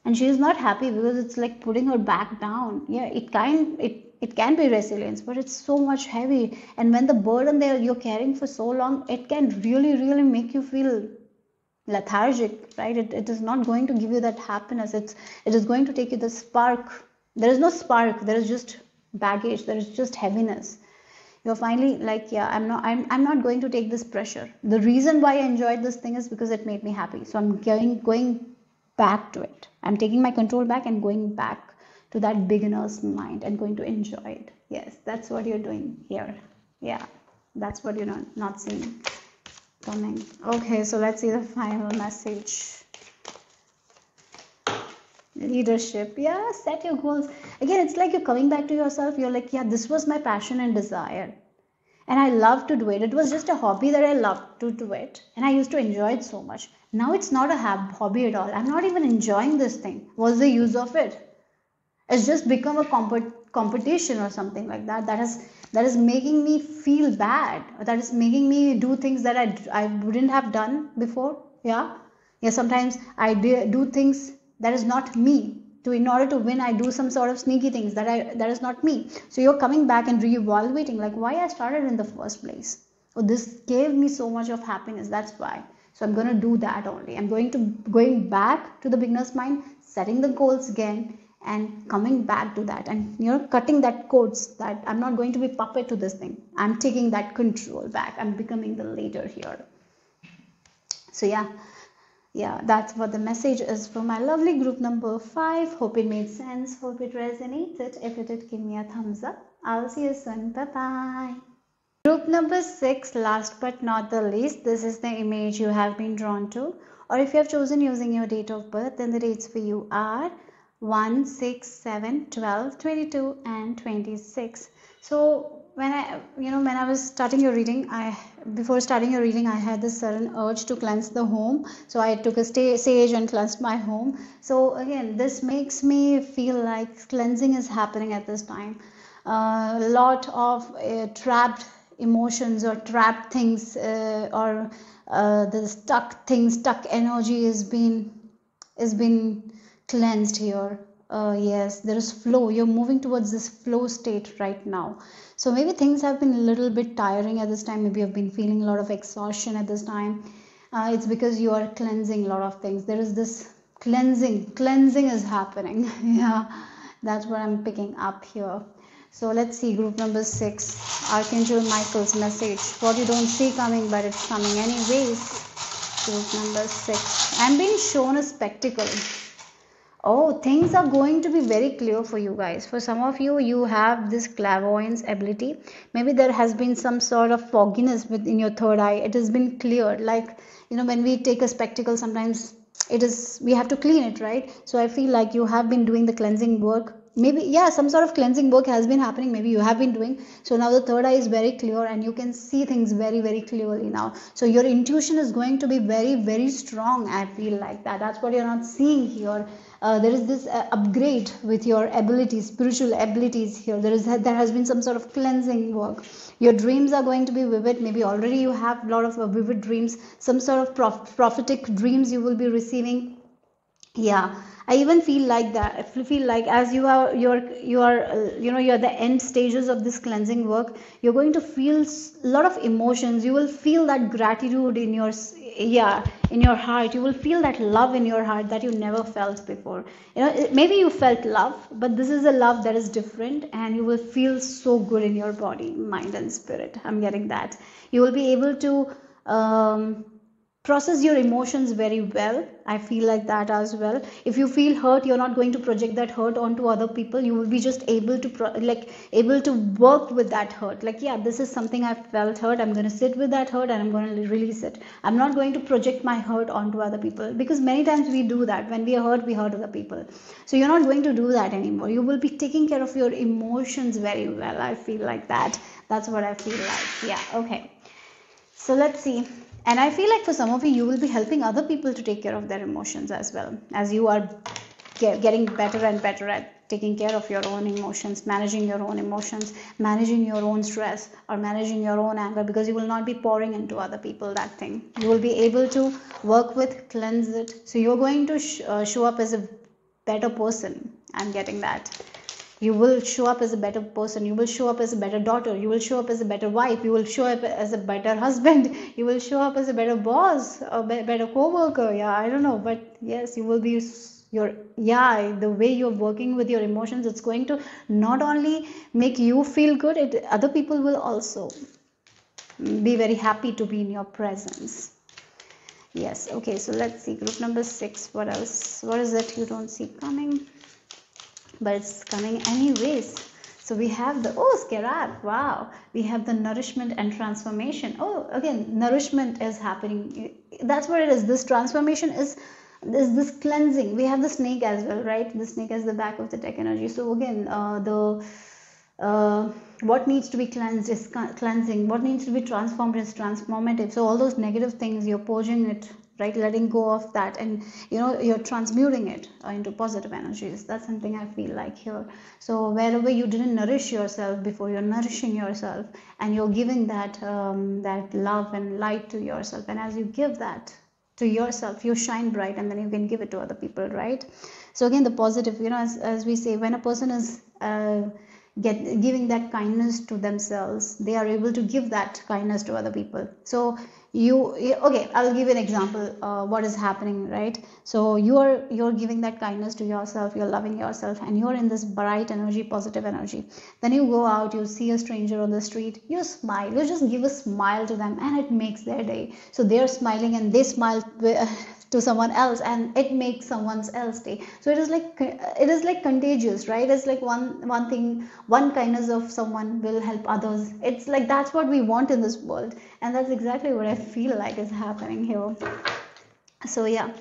And she is not happy because it's like putting her back down. Yeah, it can be resilience, but it's so much heavy. And when the burden there you're carrying for so long, it can really, really make you feel lethargic, right? It is not going to give you that happiness. It is going to take you the spark. There is no spark. There is just baggage. There is just heaviness. You're finally like, yeah, I'm not going to take this pressure. The reason why I enjoyed this thing is because it made me happy. So I'm going back to it. I'm taking my control back and going back to that beginner's mind and going to enjoy it. Yes, that's what you're doing here. Yeah, that's what you're not seeing coming. Okay, so let's see the final message. Leadership. Yeah, set your goals. Again, it's like you're coming back to yourself. You're like, yeah, this was my passion and desire. And I love to do it. It was just a hobby that I loved to do it. And I used to enjoy it so much. Now it's not a hobby at all. I'm not even enjoying this thing. What's the use of it? It's just become a competition or something like that. That is making me feel bad. That is making me do things that I wouldn't have done before. Yeah. Yeah. Sometimes I do things that is not me. In order to win, I do some sort of sneaky things that is not me. So you're coming back and reevaluating like why I started in the first place. Oh, this gave me so much of happiness. That's why. So I'm going to do that only. I'm going back to the beginner's mind, setting the goals again, and coming back to that, and cutting that codes that I'm not going to be puppet to this thing. I'm taking that control back. I'm becoming the leader here. So yeah, that's what the message is for my lovely group number 5. Hope it made sense. Hope it resonated. If it did, give me a thumbs up. I'll see you soon. Bye bye. Group number 6, last but not the least, this is the image you have been drawn to, or if you have chosen using your date of birth, then the dates for you are 1, 6, 7, 12, 22 and 26. So when I was starting your reading, before starting your reading, I had this sudden urge to cleanse the home. So I took a sage and cleansed my home. So again, this makes me feel like cleansing is happening at this time. A lot of trapped emotions or trapped things or the stuck energy is being cleansed here. Yes, there is flow. You're moving towards this flow state right now. So maybe things have been a little bit tiring at this time. Maybe you've been feeling a lot of exhaustion at this time. It's because you are cleansing a lot of things. There is this cleansing is happening. Yeah, that's what I'm picking up here. So let's see group number 6, Archangel Michael's message. What you don't see coming, but it's coming anyways. Group number 6. I'm being shown a spectacle. Oh, things are going to be very clear for you guys. For some of you, you have this clairvoyance ability. Maybe there has been some sort of fogginess within your third eye. It has been cleared. Like, when we take a spectacle, sometimes we have to clean it, right? So I feel like you have been doing the cleansing work. Maybe, yeah, some sort of cleansing work has been happening. Maybe you have been doing. So now the third eye is very clear and you can see things very, very clearly now. So your intuition is going to be very, very strong. I feel like that. That's what you're not seeing here. There is this upgrade with your abilities, spiritual abilities here. There has been some sort of cleansing work. Your dreams are going to be vivid. Maybe already you have a lot of vivid dreams. Some sort of prophetic dreams you will be receiving. Yeah, I even feel like that. I feel like as you're the end stages of this cleansing work, you're going to feel a lot of emotions. You will feel that gratitude in your heart. You will feel that love in your heart that you never felt before. Maybe you felt love, but this is a love that is different, and you will feel so good in your body, mind, and spirit. I'm getting that. You will be able to process your emotions very well. I feel like that as well. If you feel hurt, you're not going to project that hurt onto other people. You will be just able to work with that hurt. Like, yeah, this is something I felt hurt. I'm going to sit with that hurt and I'm going to release it. I'm not going to project my hurt onto other people, because many times we do that. When we are hurt, we hurt other people. So you're not going to do that anymore. You will be taking care of your emotions very well. I feel like that. That's what I feel like. Yeah, okay. So let's see. And I feel like for some of you will be helping other people to take care of their emotions as well, as you are getting better and better at taking care of your own emotions, managing your own emotions, managing your own stress, or managing your own anger, because you will not be pouring into other people that thing. You will be able to work with, cleanse it. So you're going to show up as a better person. I'm getting that. You will show up as a better person. You will show up as a better daughter. You will show up as a better wife. You will show up as a better husband. You will show up as a better boss, a better co-worker. Yeah, I don't know, but yes, you will be the way you're working with your emotions, it's going to not only make you feel good, other people will also be very happy to be in your presence. Yes, okay, so let's see group number 6. What else? What is it you don't see coming, but it's coming anyways? So we have the scarab. Wow, we have the nourishment and transformation. Again, nourishment is happening. That's what it is. This transformation is this cleansing. We have the snake as well, right? The snake as the back of the deck energy. So again, what needs to be cleansed is cleansing. What needs to be transformed is transformative. So all those negative things, you're purging it, right? Letting go of that, and you're transmuting it into positive energies. That's something I feel like here. So wherever you didn't nourish yourself before, you're nourishing yourself, and you're giving that that love and light to yourself. And as you give that to yourself, you shine bright, and then you can give it to other people, right? So again, the positive, as we say, when a person is giving that kindness to themselves, they are able to give that kindness to other people. So I'll give you an example. What is happening, right? So you're giving that kindness to yourself, you're loving yourself, and you're in this bright energy, positive energy. Then you go out, you see a stranger on the street, you smile, you just give a smile to them, and it makes their day. So they're smiling and they smile to someone else, and it makes someone else day. So it is like contagious, right? It's like one thing, one kindness of someone will help others. It's like that's what we want in this world, and that's exactly what I feel like is happening here. So yeah,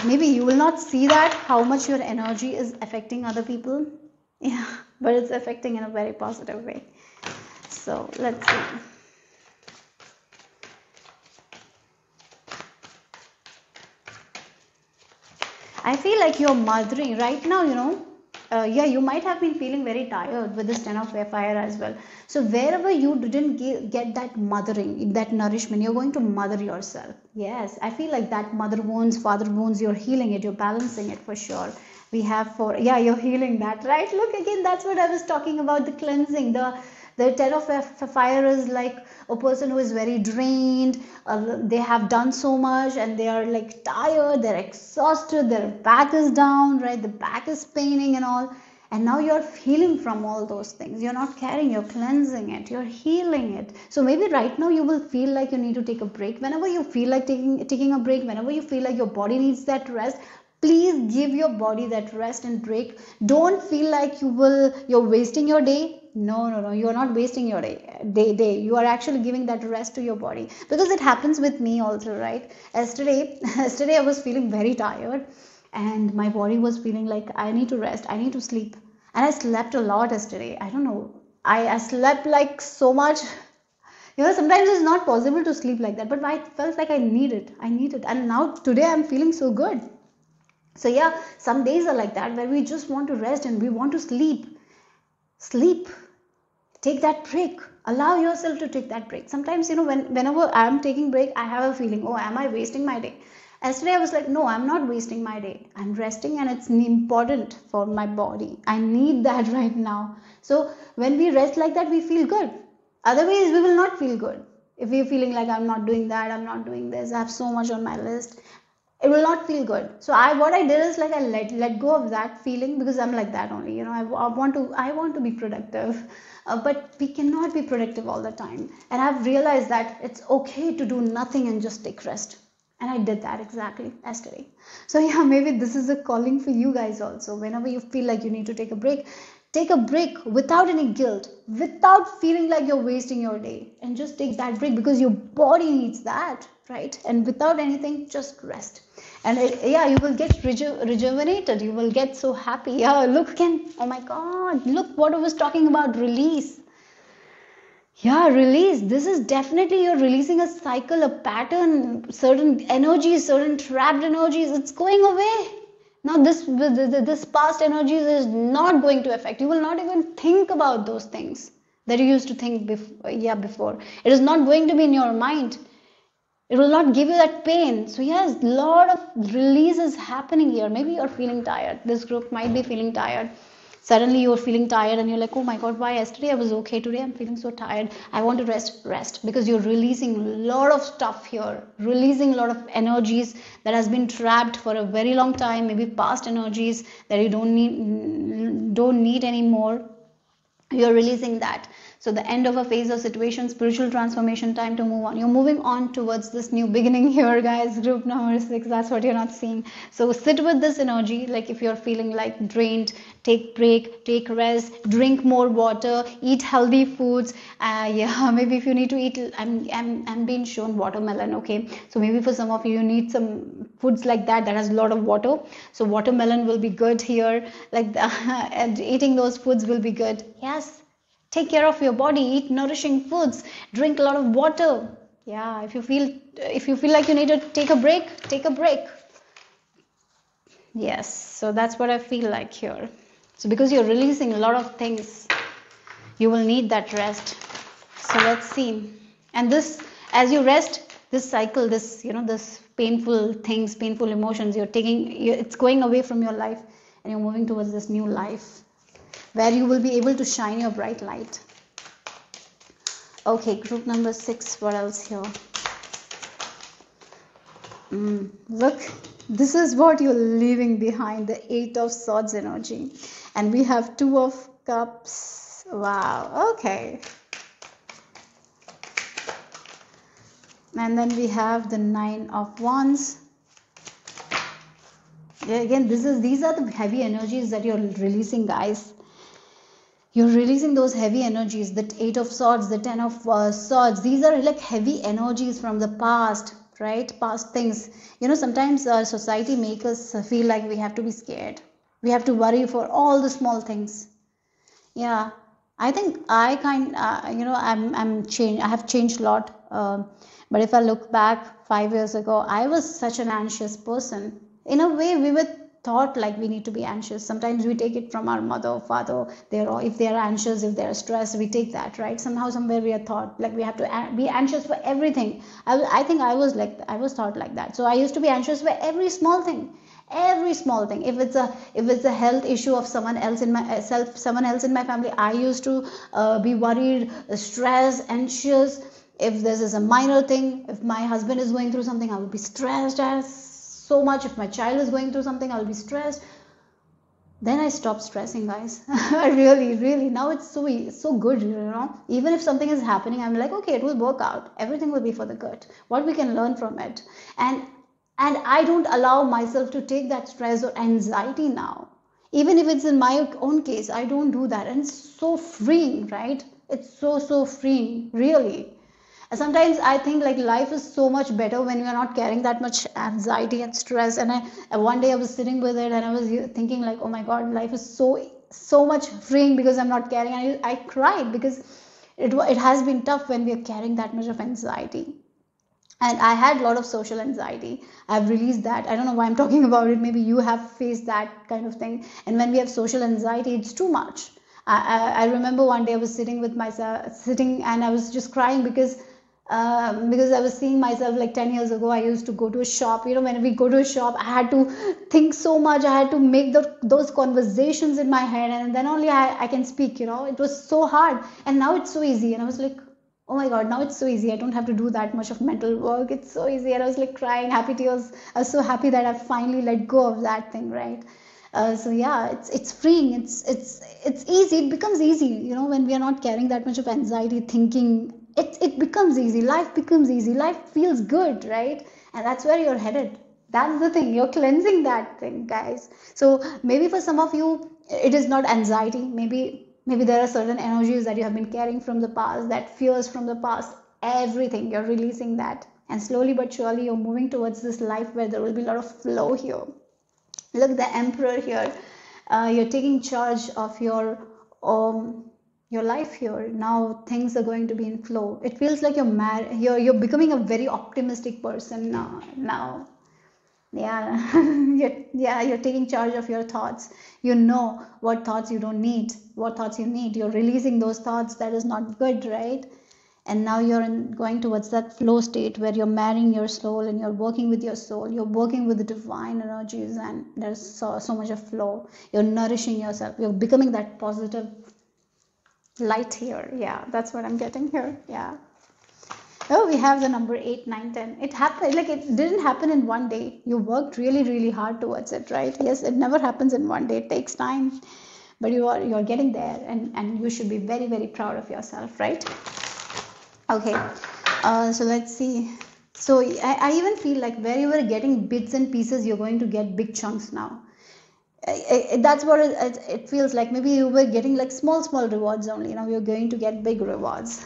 maybe you will not see that how much your energy is affecting other people, yeah, but it's affecting in a very positive way. So let's see. I feel like you're mothering right now, you might have been feeling very tired with this 10 of fire as well. So wherever you didn't get that mothering, that nourishment, you're going to mother yourself. Yes, I feel like that mother wounds, father wounds, you're healing it, you're balancing it for sure. We have you're healing that, right? Look, again, that's what I was talking about, the cleansing. The 10 of fire is like a person who is very drained. They have done so much and they are like tired, they're exhausted, their back is down, right? The back is paining and all. And now you're healing from all those things. You're not carrying, you're cleansing it, you're healing it. So maybe right now you will feel like you need to take a break. Whenever you feel like taking a break, whenever you feel like your body needs that rest, please give your body that rest and break. Don't feel like you're wasting your day. No, you're not wasting your day. You are actually giving that rest to your body, because it happens with me also, right? Yesterday I was feeling very tired, and my body was feeling like I need to rest, I need to sleep. And I slept a lot yesterday. I don't know, I slept like so much. Sometimes it's not possible to sleep like that, but I felt like I needed, and now today I'm feeling so good. So yeah, some days are like that, where we just want to rest and we want to sleep. Take that break, allow yourself to take that break. Sometimes, whenever I'm taking break, I have a feeling, oh, am I wasting my day? Yesterday I was like, no, I'm not wasting my day, I'm resting, and it's important for my body. I need that right now. So when we rest like that, we feel good. Otherwise we will not feel good. If we're feeling like, I'm not doing that, I'm not doing this, I have so much on my list, it will not feel good. So what I did is, like, I let go of that feeling, because I'm like that only. I want to be productive, but we cannot be productive all the time. And I've realized that it's okay to do nothing and just take rest. And I did that exactly yesterday. So yeah, maybe this is a calling for you guys also. Whenever you feel like you need to take a break without any guilt, without feeling like you're wasting your day, and just take that break, because your body needs that, right? And without anything, just rest. And yeah, you will get rejuvenated, you will get so happy. Yeah, look again, oh my god, look what I was talking about, release. Yeah, release. This is definitely, you're releasing a cycle, a pattern, certain energies, certain trapped energies. It's going away. Now this past energies is not going to affect. You will not even think about those things that you used to think before. It is not going to be in your mind. It will not give you that pain. So yes, lot of release is happening here. Maybe you're feeling tired. This group might be feeling tired. Suddenly you're feeling tired and you're like, oh my god, why yesterday I was okay, today I'm feeling so tired, I want to rest, because you're releasing a lot of stuff here, releasing a lot of energies that has been trapped for a very long time, maybe past energies that you don't need anymore. You're releasing that. So the end of a phase or situation, spiritual transformation, time to move on. You're moving on towards this new beginning here, guys. Group number 6, that's what you're not seeing. So sit with this energy. Like, if you're feeling like drained, take break, take rest, drink more water, eat healthy foods. Yeah, maybe if you need to eat, I'm being shown watermelon. Okay, so maybe for some of you, you need some foods like that has a lot of water. So watermelon will be good here. Like and eating those foods will be good. Yes. Take care of your body, eat nourishing foods, drink a lot of water. Yeah, if you feel like you need to take a break, take a break. Yes, so that's what I feel like here. So because you're releasing a lot of things, you will need that rest. So let's see. And this, as you rest, this cycle, this painful things, painful emotions, it's going away from your life, and you're moving towards this new life, where you will be able to shine your bright light. Okay, group number 6, what else here? Look, this is what you're leaving behind, the 8 of Swords energy. And we have 2 of Cups. Wow, okay. And then we have the 9 of Wands. Yeah, again, these are the heavy energies that you're releasing, guys. You're releasing those heavy energies, the 8 of Swords, the 10 of Swords. These are like heavy energies from the past, right? Past things. Sometimes our society makes us feel like we have to be scared. We have to worry for all the small things. Yeah, I think I'm changed. I have changed a lot. But if I look back 5 years ago, I was such an anxious person. In a way, we were taught like we need to be anxious. Sometimes we take it from our mother or father. If they are anxious, if they are stressed, we take that, right? Somehow, somewhere we are taught like we have to be anxious for everything. I think I was taught like that. So I used to be anxious for every small thing. If it's a health issue of someone else in my family, I used to be worried, stressed, anxious. If this is a minor thing, if my husband is going through something, I will be stressed as so much. If my child is going through something, I'll be stressed. then I stopped stressing, guys. Really, really. Now it's so good, you know. Even if something is happening, I'm like, okay, it will work out. Everything will be for the good. What we can learn from it, and I don't allow myself to take that stress or anxiety now. Even if it's in my own case, I don't do that, and it's so freeing, right? It's so freeing, really. Sometimes I think like life is so much better when we are not carrying that much anxiety and stress. And one day I was sitting with it and I was thinking like, oh my god, life is so much freeing because I'm not carrying. I cried because it has been tough when we are carrying that much of anxiety. And I had a lot of social anxiety. I've released that. I don't know why I'm talking about it. Maybe you have faced that kind of thing. And when we have social anxiety, it's too much. I remember one day I was sitting with myself, sitting, and I was just crying because I was seeing myself like 10 years ago. I used to go to a shop. You know, when we go to a shop, I had to think so much. I had to make those conversations in my head, and then only I can speak. You know, it was so hard. And now it's so easy. And I was like, oh my god, now it's so easy. I don't have to do that much of mental work. It's so easy. And I was like crying, happy tears. I was so happy that I finally let go of that thing, right? So yeah, it's freeing. It's easy. It becomes easy, you know, when we are not carrying that much of anxiety, thinking. It becomes easy. Life becomes easy. Life feels good, right? And that's where you're headed. That's the thing. You're cleansing that thing, guys. So maybe for some of you, it is not anxiety. Maybe there are certain energies that you have been carrying from the past, that fears from the past. Everything, you're releasing that, and slowly but surely you're moving towards this life where there will be a lot of flow here. Look, the emperor here. You're taking charge of your life here. Now things are going to be in flow. It feels like you're becoming a very optimistic person now. Yeah. You're taking charge of your thoughts. You know what thoughts you don't need, what thoughts you need. You're releasing those thoughts that is not good, right? And now going towards that flow state where you're marrying your soul and you're working with your soul. You're working with the divine energies, and there's so much of flow. You're nourishing yourself. You're becoming that positive light here. Yeah, that's what I'm getting here. Yeah. Oh, we have the number 8, 9, 10. It happened, like it didn't happen in one day. You worked really, really hard towards it, right? Yes, it never happens in one day. It takes time, but you're getting there, and you should be very, very proud of yourself, right? Okay, so let's see. So I even feel like where you were getting bits and pieces, you're going to get big chunks now. That's what it feels like. Maybe you were getting like small rewards only. Now you're going to get big rewards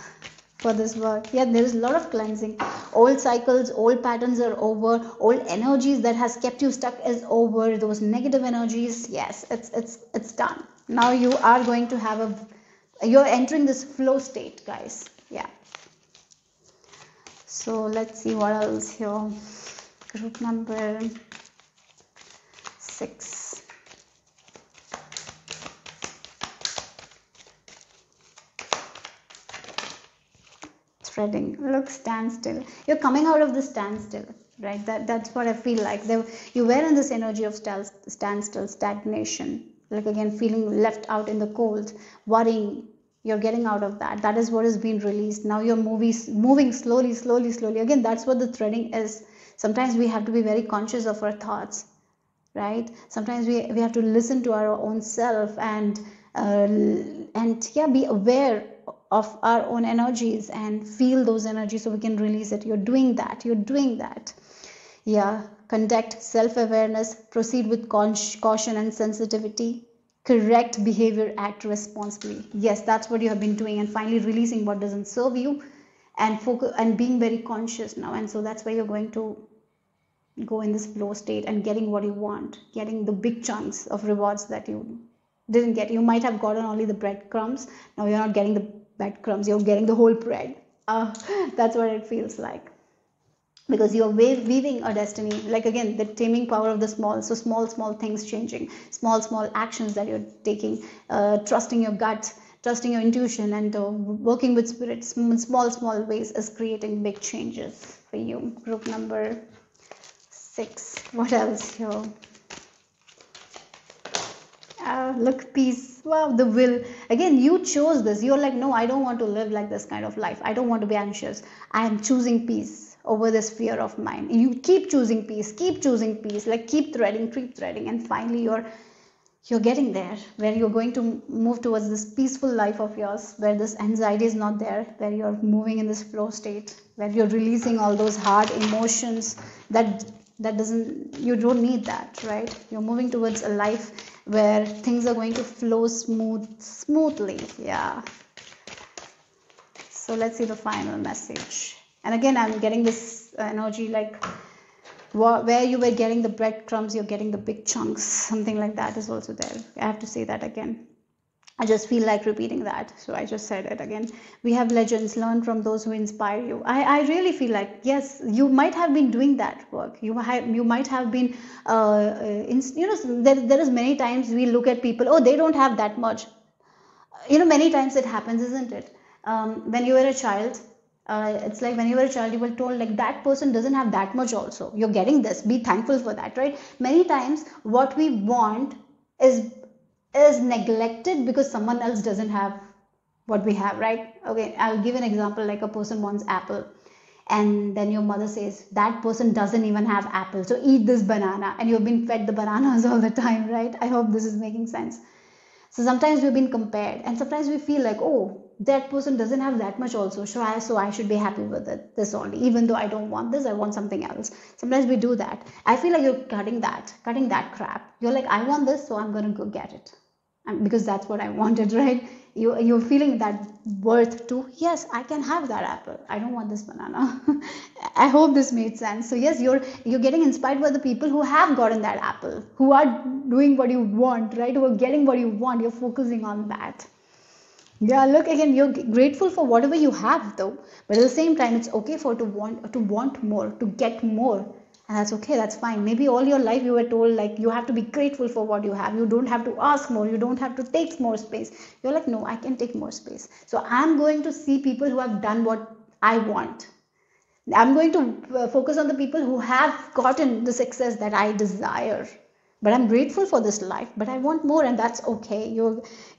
for this work. Yeah, there is a lot of cleansing. Old cycles, old patterns are over. Old energies that has kept you stuck is over. Those negative energies, yes, it's done. Now you are going to have you're entering this flow state, guys. Yeah. So let's see what else here. Group number 6. Threading. Look, standstill. You're coming out of the standstill, right? That's what I feel like. You were in this energy of standstill, stagnation. Like again, feeling left out in the cold, worrying. You're getting out of that. That is what is being released. Now you're moving slowly. Again, that's what the threading is. Sometimes we have to be very conscious of our thoughts, right? Sometimes we have to listen to our own self and yeah, be aware of our own energies and feel those energies so we can release it. You're doing that. Yeah. Conduct self-awareness, proceed with caution and sensitivity. Correct behavior, act responsibly. Yes, that's what you have been doing, and finally releasing what doesn't serve you, and focus and being very conscious now. And so that's where you're going to go in this flow state and getting what you want, getting the big chunks of rewards that you didn't get. You might have gotten only the breadcrumbs. Now you're not getting the breadcrumbs, you're getting the whole bread. That's what it feels like, because you're weaving a destiny. Like again, the taming power of the small. So small things changing, small actions that you're taking, trusting your gut, trusting your intuition, and working with spirit. Small ways is creating big changes for you. Group number 6. What else here? Look, peace. Wow, the will. Again, you chose this. You're like, no, I don't want to live like this kind of life. I don't want to be anxious. I am choosing peace over this fear of mine. You keep choosing peace. Like keep threading. And finally, you're getting there, where you're going to move towards this peaceful life of yours, where this anxiety is not there, where you're moving in this flow state, where you're releasing all those hard emotions that doesn't, you don't need that, right? You're moving towards a life where things are going to flow smoothly. Yeah. So let's see the final message. And again, I'm getting this energy like where you were getting the breadcrumbs, you're getting the big chunks. Something like that is also there. I have to say that again. I just feel like repeating that. So I just said it again. We have legends, learn from those who inspire you. I really feel like, yes, you might have been doing that work. You might have been, there is many times we look at people, oh, they don't have that much. Many times it happens, isn't it? When you were a child, it's like when you were a child, you were told like that person doesn't have that much also. You're getting this. Be thankful for that, right? Many times what we want is neglected because someone else doesn't have what we have, right? Okay, I'll give an example, like a person wants apple, and then your mother says that person doesn't even have apple, so eat this banana, and you've been fed the bananas all the time, right? I hope this is making sense. So sometimes we've been compared, and sometimes we feel like, oh, that person doesn't have that much also, so I should be happy with it, this only. Even though I don't want this, I want something else. Sometimes we do that. I feel like you're cutting that crap. You're like, I want this, so I'm gonna go get it, because that's what I wanted, right? You're feeling that worth to, yes, I can have that apple. I don't want this banana. I hope this made sense. So yes, you're getting inspired by the people who have gotten that apple, who are doing what you want, right? Who are getting what you want. You're focusing on that. Yeah, look, again, you're grateful for whatever you have though, but at the same time it's okay for to want more, to get more. And that's okay, that's fine. Maybe all your life you were told like you have to be grateful for what you have, you don't have to ask more, you don't have to take more space. You're like, no, I can take more space, so I'm going to see people who have done what I want. I'm going to focus on the people who have gotten the success that I desire. But I'm grateful for this life, but I want more, and that's okay.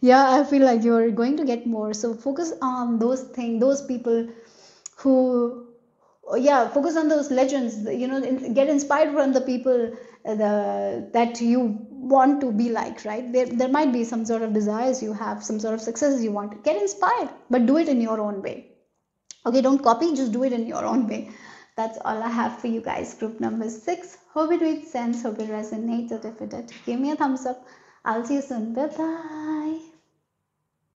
Yeah, I feel like you're going to get more. So focus on those things, those people who, yeah, focus on those legends. Get inspired from the people that you want to be like, right? There might be some sort of desires you have, some sort of successes you want. Get inspired, but do it in your own way. Okay, don't copy, just do it in your own way. That's all I have for you guys. Group number 6. Hope it made sense, hope it resonated. If it did, give me a thumbs up. I'll see you soon. Bye bye.